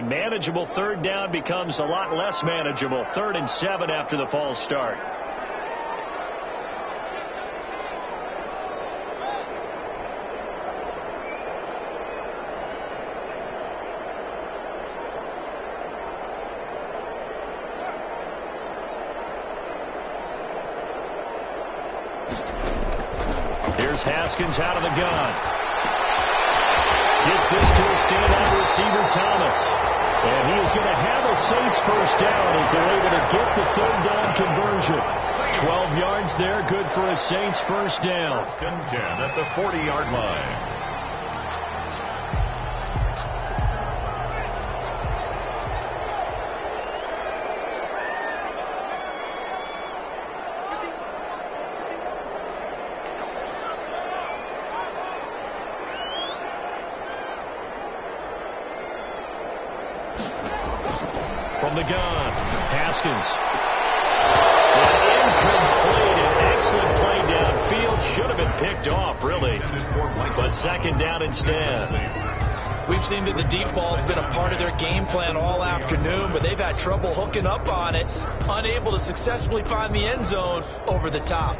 Manageable third down becomes a lot less manageable. 3rd and 7 after the false start. Here's Haskins out of the gun. Gets this to a standout receiver, Thomas. And he is going to have a Saints first down as they're able to get the third down conversion. 12 yards there, good for a Saints first down. 10 at the 40-yard line. From the gun, Haskins. And incomplete. An excellent play downfield. Both should have been picked off, really. But second down instead. We've seen that the deep ball's been a part of their game plan all afternoon, but they've had trouble hooking up on it, unable to successfully find the end zone over the top.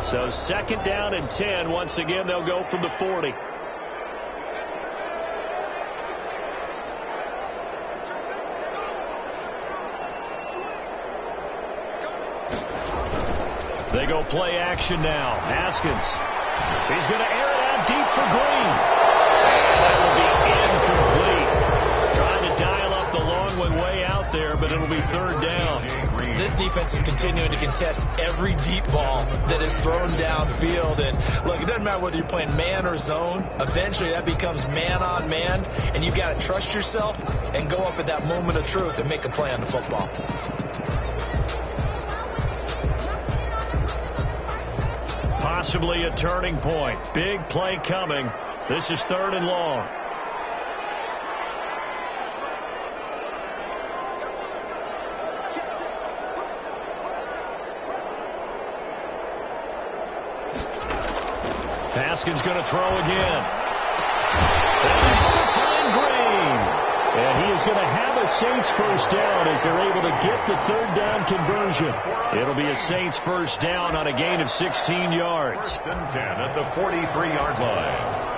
So second down and 10. Once again, they'll go from the 40. They go play action now. Haskins. He's going to air it out deep for Green. And that will be incomplete. Trying to dial up the long one way out there, but it'll be third down. This defense is continuing to contest every deep ball that is thrown downfield. And look, it doesn't matter whether you're playing man or zone. Eventually that becomes man on man, and you've got to trust yourself and go up at that moment of truth and make a play on the football. Possibly a turning point. Big play coming. This is third and long. Haskins going to throw again. And find Green. And he is going to have a Saints first down as they're able to get the third down conversion. It'll be a Saints first down on a gain of 16 yards. First and 10 at the 43-yard line.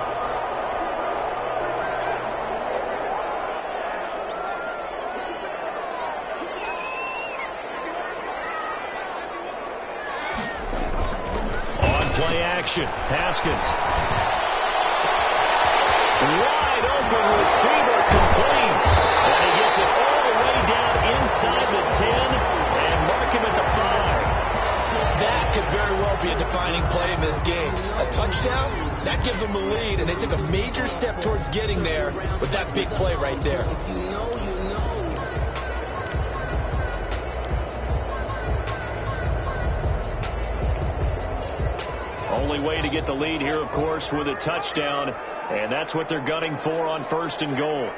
Play action. Haskins. Wide open receiver complete. And he gets it all the way down inside the 10 and mark him at the 5. That could very well be a defining play in this game. A touchdown, that gives them the lead, and they took a major step towards getting there with that big play right there. Only way to get the lead here, of course, with a touchdown, and that's what they're gunning for on first and goal.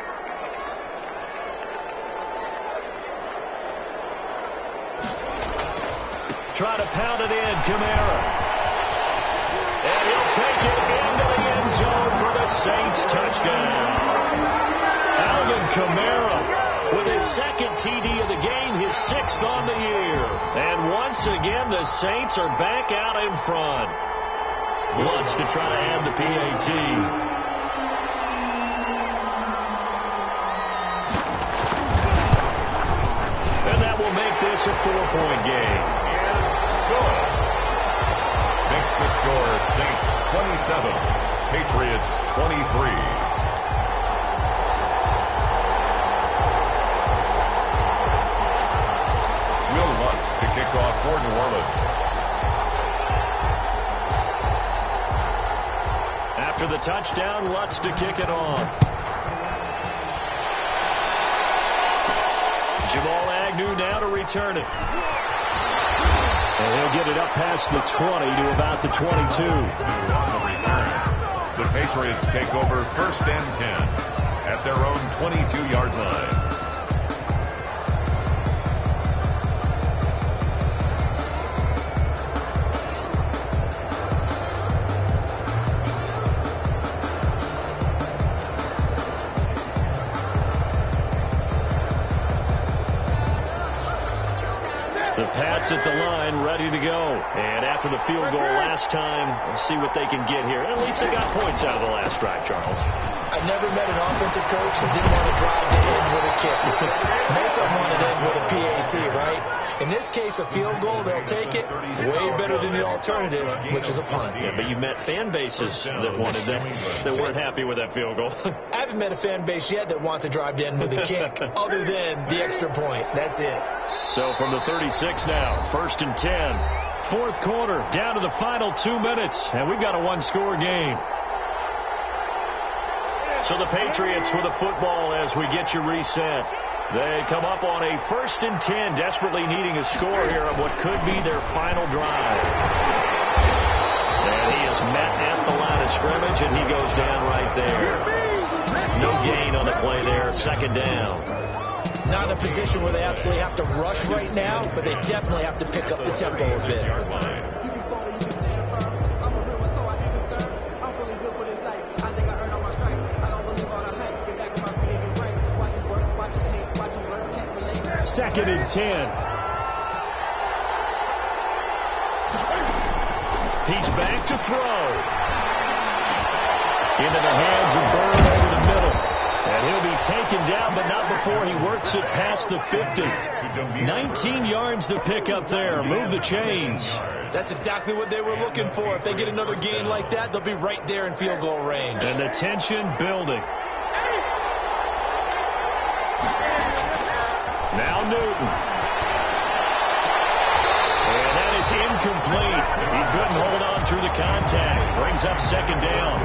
Try to pound it in, Kamara. And he'll take it into the end zone for the Saints touchdown. Alvin Kamara with his second TD of the game, his 6th on the year. And once again, the Saints are back out in front. Lutz to try to add the PAT. And that will make this a 4-point game. Good. Makes the score Saints 27, Patriots 23. Will Lutz to kick off for New Orleans. After the touchdown, Lutz to kick it off. Jamal Agnew now to return it. And he'll get it up past the 20 to about the 22. On the return, the Patriots take over first and 10 at their own 22-yard line. At the line, ready to go. And after the field goal last time, let's see what they can get here. At least they got points out of the last drive, Charles. I've never met an offensive coach that didn't want to drive the end with a kick. Most of them want to end with a PAT, right? In this case, a field goal, they'll take it. Way better than the alternative, which is a punt. Yeah, but you met fan bases that wanted that weren't happy with that field goal. I haven't met a fan base yet that wants to drive to end with a kick, other than the extra point. That's it. So from the 36 now, first and 10. Fourth quarter, down to the final 2 minutes, and we've got a one-score game. So the Patriots with a football as we get you reset. They come up on a 1st and 10, desperately needing a score here on what could be their final drive. And he is met at the line of scrimmage, and he goes down right there. No gain on the play there, 2nd down. Not in a position where they absolutely have to rush right now, but they definitely have to pick up the tempo a bit. Second and 10. He's back to throw. Into the hands of Bird over the middle. And he'll be taken down, but not before he works it past the 50. 19 yards to pick up there. Move the chains. That's exactly what they were looking for. If they get another gain like that, they'll be right there in field goal range. And the tension building. Now Newton. And that is incomplete. He couldn't hold on through the contact. Brings up 2nd down.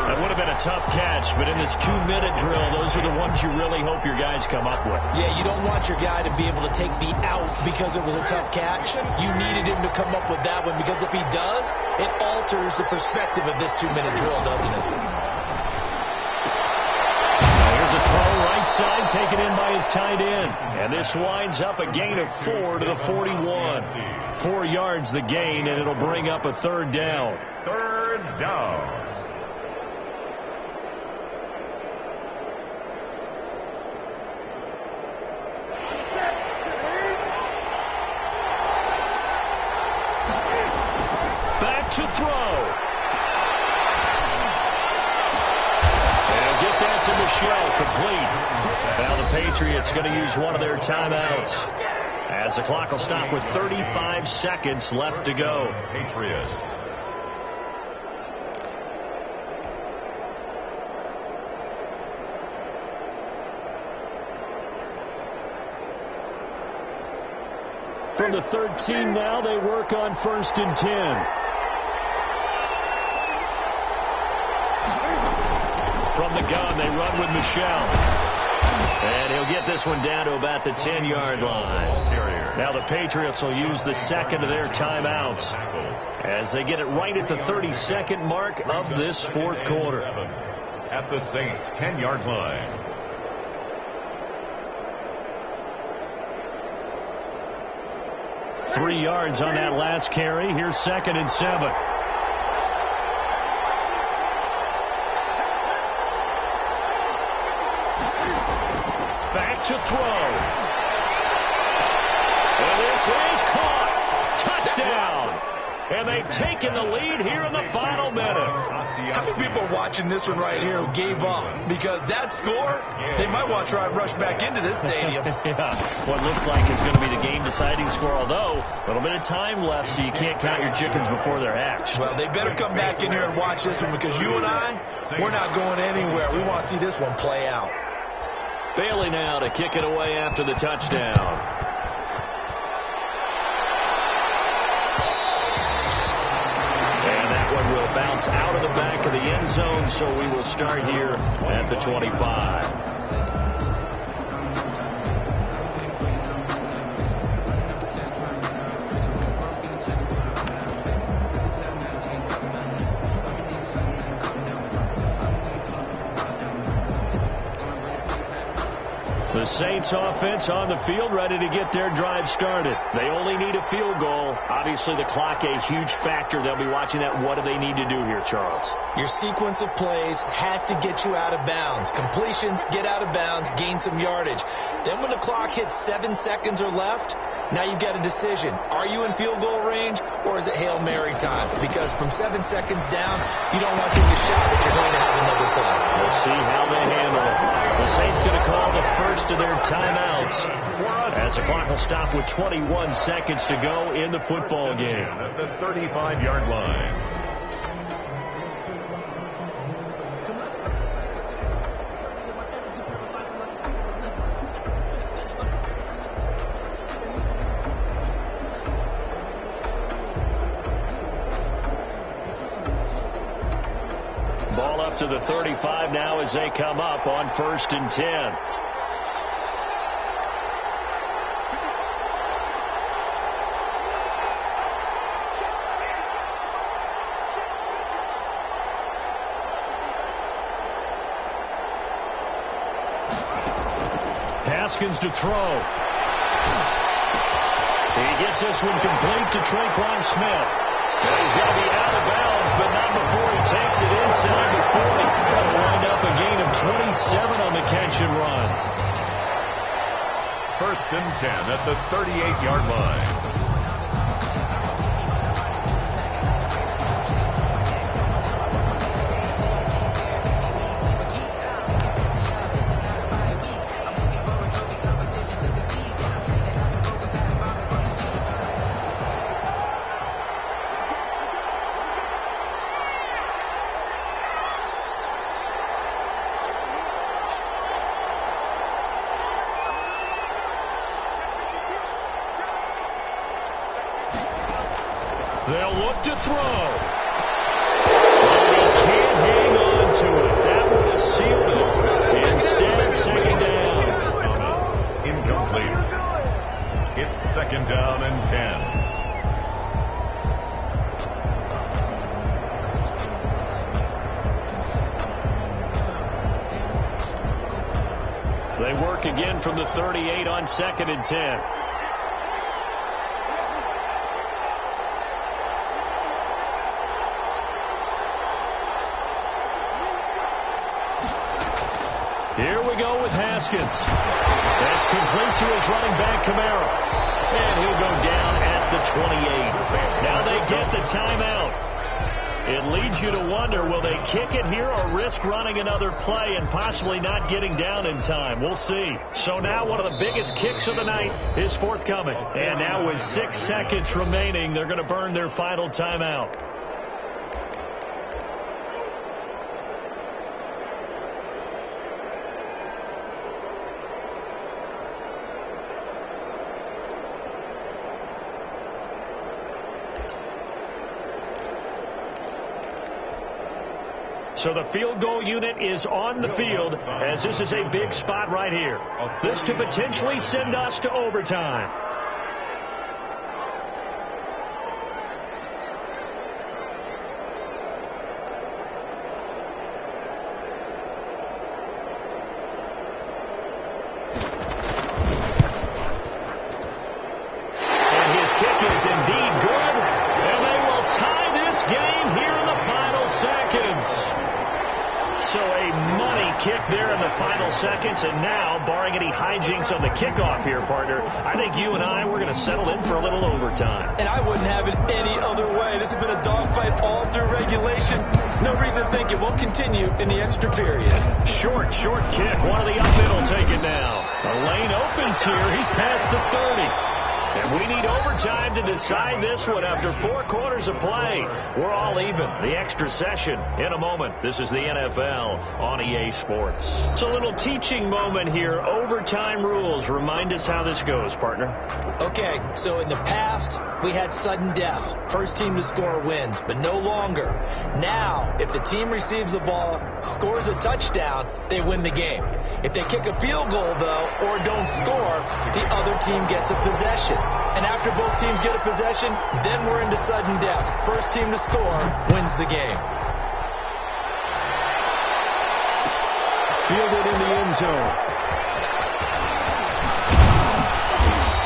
That would have been a tough catch, but in this 2-minute drill, those are the ones you really hope your guys come up with. Yeah, you don't want your guy to be able to take the out because it was a tough catch. You needed him to come up with that one, because if he does, it alters the perspective of this 2-minute drill, doesn't it? Here's a throw right side, taken in by his tight end. And this winds up a gain of 4 to the 41. 4 yards the gain, and it'll bring up a 3rd down. 3rd down. Back to throw. To Michelle, complete. Now the Patriots going to use one of their timeouts, as the clock will stop with 35 seconds left to go. Patriots. From the 13 now, they work on 1st and 10. From the gun, they run with Michelle. And he'll get this one down to about the 10-yard line. Now the Patriots will use the 2nd of their timeouts as they get it right at the 32nd mark of this 4th quarter. At the Saints' 10-yard line. Three yards on that last carry. Here's 2nd and 7. Back to throw. And this is caught. Touchdown. And they've taken the lead here in the final minute. How many people are watching this one right here who gave up? Because that score, they might want to try and rush back into this stadium. Yeah, what looks like it's going to be the game-deciding score, although a little bit of time left, so you can't count your chickens before they're hatched. Well, they better come back in here and watch this one, because you and I, we're not going anywhere. We want to see this one play out. Bailey now to kick it away after the touchdown. And that one will bounce out of the back of the end zone, so we will start here at the 25. The Saints offense on the field, ready to get their drive started. They only need a field goal. Obviously, the clock a huge factor. They'll be watching that. What do they need to do here, Charles? Your sequence of plays has to get you out of bounds. Completions, get out of bounds, gain some yardage. Then when the clock hits 7 seconds or left, now you've got a decision. Are you in field goal range, or is it Hail Mary time? Because from 7 seconds down, you don't want to take a shot that you're going to have another play. We'll see how they handle it. The Saints going to call the first of their timeouts as the clock will stop with 21 seconds to go in the football game. At the 35-yard line. Ball up to the 35 now as they come up on 1st and 10. Haskins to throw. He gets this one complete to Traquan Smith. He's going to be out of bounds, but not before he takes it inside the 40. That'll wind up a gain of 27 on the catch and run. 1st and 10 at the 38-yard line. They'll look to throw. And he can't hang on to it. That would have sealed it. Instead, 2nd down. Thomas, incomplete. It's 2nd down and 10. They work again from the 38 on 2nd and 10. Here we go with Haskins. That's complete to his running back, Kamara. And he'll go down at the 28. Now they get the timeout. It leads you to wonder, will they kick it here or risk running another play and possibly not getting down in time? We'll see. So now one of the biggest kicks of the night is forthcoming. And now with 6 seconds remaining, they're going to burn their final timeout. So the field goal unit is on the field as this is a big spot right here. This to potentially send us to overtime. And his kick is indeed good. And they will tie this game here in the final seconds. So a money kick there in the final seconds, and now, barring any hijinks on the kickoff here, partner, I think you and I, we're going to settle in for a little overtime. And I wouldn't have it any other way. This has been a dogfight all through regulation. No reason to think it won't continue in the extra period. Short kick. One of the up middle taken now. The lane opens here. He's past the 30. And we need overtime to decide this one after 4 quarters of play. We're all even. The extra session in a moment. This is the NFL on EA Sports. It's a little teaching moment here. Overtime rules. Remind us how this goes, partner. Okay, so in the past, we had sudden death. First team to score wins, but no longer. Now, if the team receives the ball, scores a touchdown, they win the game. If they kick a field goal, though, or don't score, the other team gets a possession. And after both teams get a possession, then we're into sudden death. First team to score wins the game. Fielded in the end zone.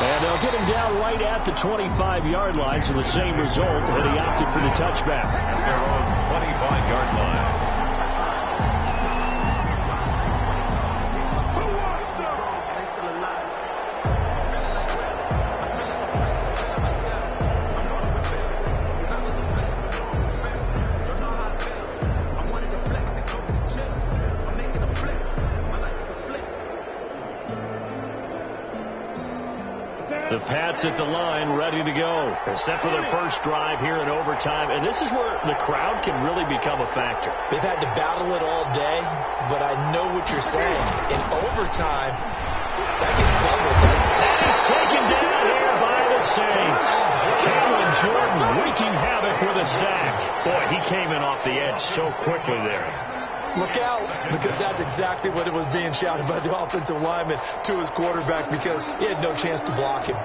And they'll get him down right at the 25-yard line, so the same result, and he opted for the touchback. At their own 25-yard line. The Pats at the line, ready to go. They're set for their first drive here in overtime, and this is where the crowd can really become a factor. They've had to battle it all day, but I know what you're saying. In overtime, that gets doubled. That is taken down here by the Saints. Cameron Jordan wreaking havoc with a sack. Boy, he came in off the edge so quickly there. Look out, because that's exactly what it was being shouted by the offensive lineman to his quarterback, because he had no chance to block him.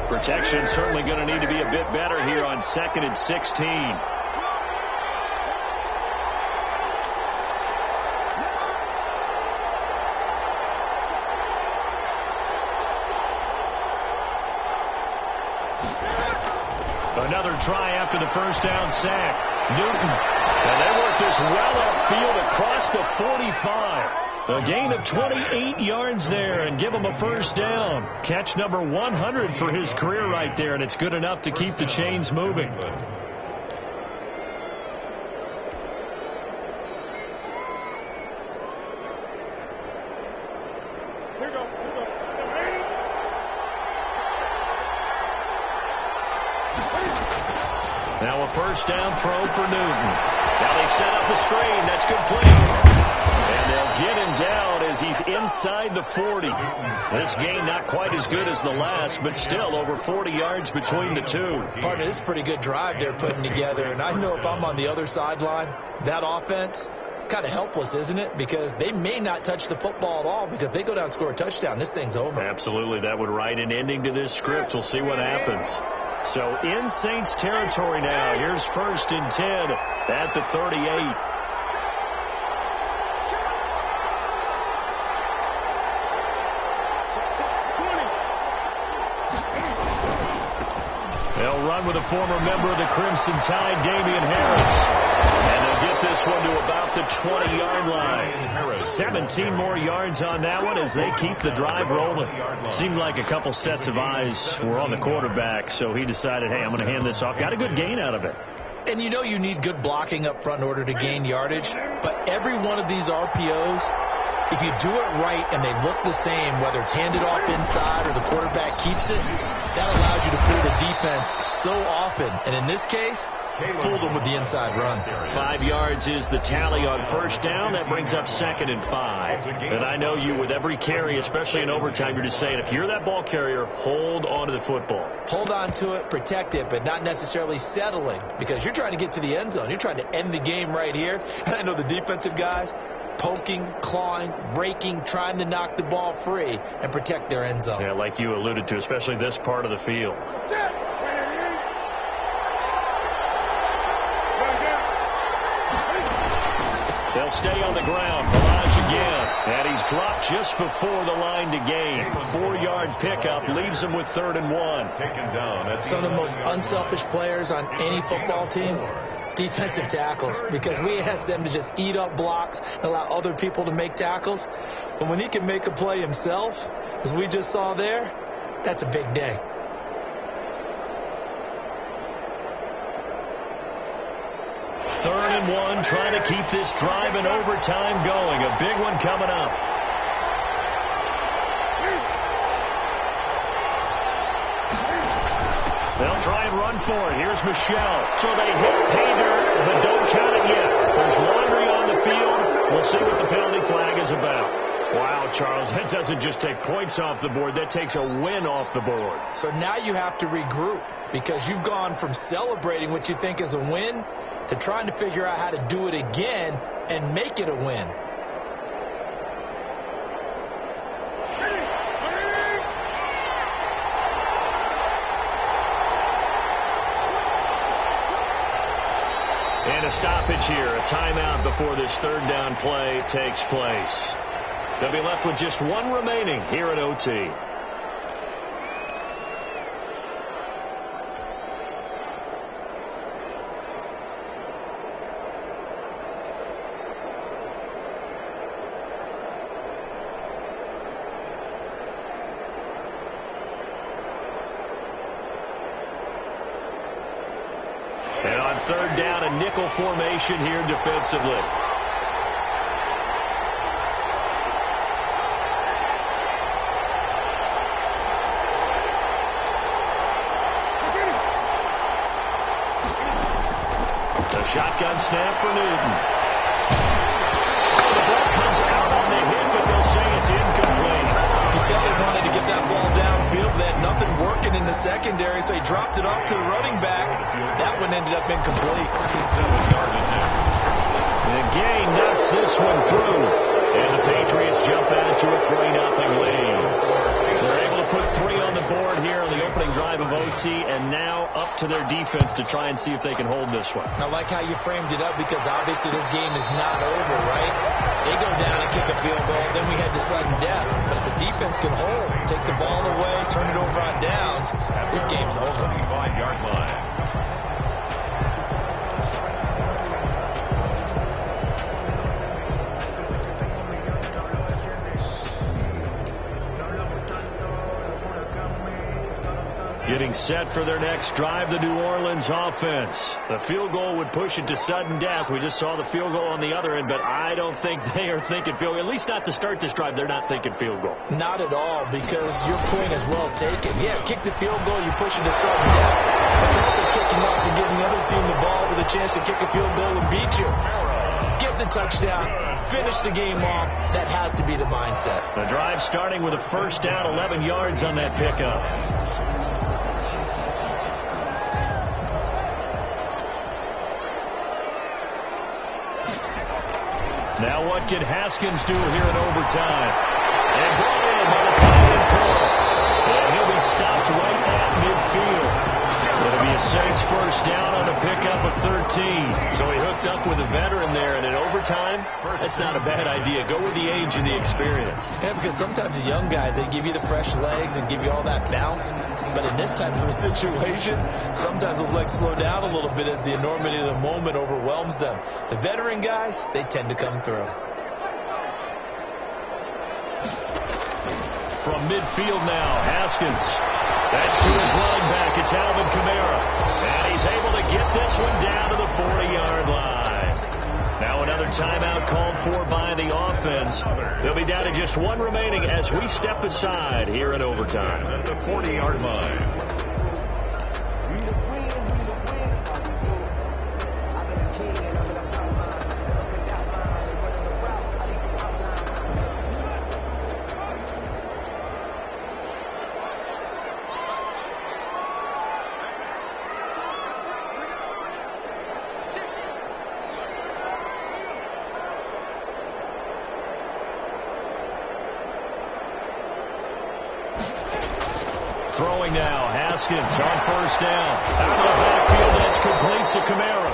Protection certainly going to need to be a bit better here on 2nd and 16. Another try after the first down sack. Newton. And they work this well upfield across the 45. A gain of 28 yards there and give him a first down. Catch number 100 for his career right there, and it's good enough to keep the chains moving. Now a first down throw for Newton. Now they set up the screen. That's complete. And they'll get him down as he's inside the 40. This game not quite as good as the last, but still over 40 yards between the two. Partner, this is a pretty good drive they're putting together. And I know if I'm on the other sideline, that offense, kind of helpless, isn't it? Because they may not touch the football at all, because they go down and score a touchdown. This thing's over. Absolutely. That would write an ending to this script. We'll see what happens. So in Saints territory now. Here's 1st and 10 at the 38. They'll run with a former member of the Crimson Tide, Damian Harris. And they'll get this one to about the 20-yard line. 17 more yards on that one as they keep the drive rolling. Seemed like a couple sets of eyes were on the quarterback, so he decided, hey, I'm going to hand this off. Got a good gain out of it. And you know you need good blocking up front in order to gain yardage. But every one of these RPOs, if you do it right and they look the same, whether it's handed off inside or the quarterback keeps it, that allows you to fool the defense so often. And in this case, fooled them with the inside run. 5 yards is the tally on first down. That brings up 2nd and 5. And I know you, with every carry, especially in overtime, you're just saying, if you're that ball carrier, hold on to the football. Hold on to it, protect it, but not necessarily settling, because you're trying to get to the end zone. You're trying to end the game right here. And I know the defensive guys, poking, clawing, breaking, trying to knock the ball free and protect their end zone. Yeah, like you alluded to, especially this part of the field. They'll stay on the ground. Barrage again. And he's dropped just before the line to gain. 4-yard pickup leaves him with 3rd and 1. Taken down. That's some of the most unselfish players on any football team. Defensive tackles, because we ask them to just eat up blocks and allow other people to make tackles. But when he can make a play himself, as we just saw there, that's a big day. Third and 1, trying to keep this drive in overtime going. A big one coming up. They'll try and run for it. Here's Michelle. So they hit Painter, but don't count it yet. There's laundry on the field. We'll see what the penalty flag is about. Wow, Charles, that doesn't just take points off the board. That takes a win off the board. So now you have to regroup, because you've gone from celebrating what you think is a win to trying to figure out how to do it again and make it a win. And a stoppage here, a timeout before this 3rd down play takes place. They'll be left with just 1 remaining here at OT. And on 3rd down, a nickel formation here defensively. shotgun snap for Newton. Oh, the ball comes out on the hit, but they'll say it's incomplete. You tell they wanted to get that ball downfield. They had nothing working in the secondary, so he dropped it off to the running back. That one ended up incomplete. 7-yard attempt. And Gay knocks this one through. And the Patriots jump out to a 3-0 lead. They're able to put 3 on the board here on the opening drive of OT, and now up to their defense to try and see if they can hold this one. I like how you framed it up, because obviously this game is not over, right? They go down and kick a field goal, then we head to sudden death. But if the defense can hold, take the ball away, turn it over on downs, this game's over. 25-yard line. Getting set for their next drive, the New Orleans offense. The field goal would push it to sudden death. We just saw the field goal on the other end, but I don't think they are thinking field goal. At least not to start this drive. They're not thinking field goal. Not at all, because your point is well taken. Yeah, kick the field goal, you push it to sudden death. It's also kicking off and giving the other team the ball with a chance to kick a field goal and beat you. Get the touchdown, finish the game off. That has to be the mindset. The drive starting with a first down, 11 yards on that pickup. Now what can Haskins do here in overtime? And brought in by the tight end corner. And he'll be stopped right at midfield. It'll be a Saints first down on a pickup of 13. So he hooked up with a veteran there, and in overtime, that's not a bad idea. Go with the age and the experience. Yeah, because sometimes the young guys, they give you the fresh legs and give you all that bounce. But in this type of a situation, sometimes those legs slow down a little bit as the enormity of the moment overwhelms them. The veteran guys, they tend to come through. From midfield now, Haskins. That's to his running back. It's Alvin Kamara. And he's able to get this one down to the 40-yard line. Now another timeout called for by the offense. They'll be down to just one remaining as we step aside here in overtime. At the 40-yard line. Throwing now, Haskins on first down. Out of the backfield, that's complete to Kamara.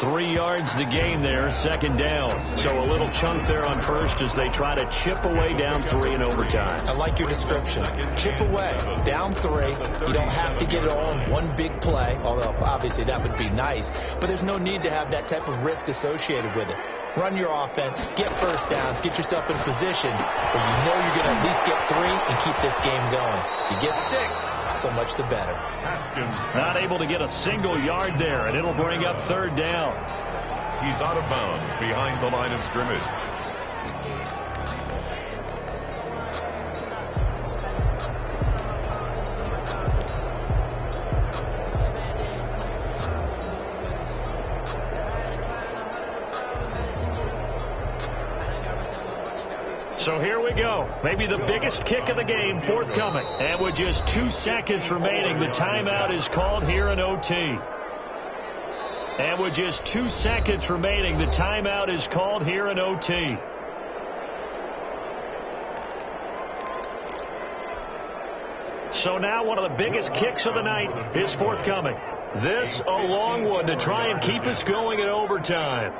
3 yards the gain there, second down. So a little chunk there on first as they try to chip away down 3 in overtime. I like your description. Chip away, down 3. You don't have to get it all in one big play, although obviously that would be nice. But there's no need to have that type of risk associated with it. Run your offense, get first downs, get yourself in position where you know you're going to at least get 3 and keep this game going. If you get 6, so much the better. Haskins not able to get a single yard there, and it'll bring up third down. He's out of bounds behind the line of scrimmage. So here we go. Maybe the biggest kick of the game forthcoming. And with just 2 seconds remaining, the timeout is called here in OT. And with just 2 seconds remaining, the timeout is called here in OT. So now one of the biggest kicks of the night is forthcoming. This a long one to try and keep us going in overtime.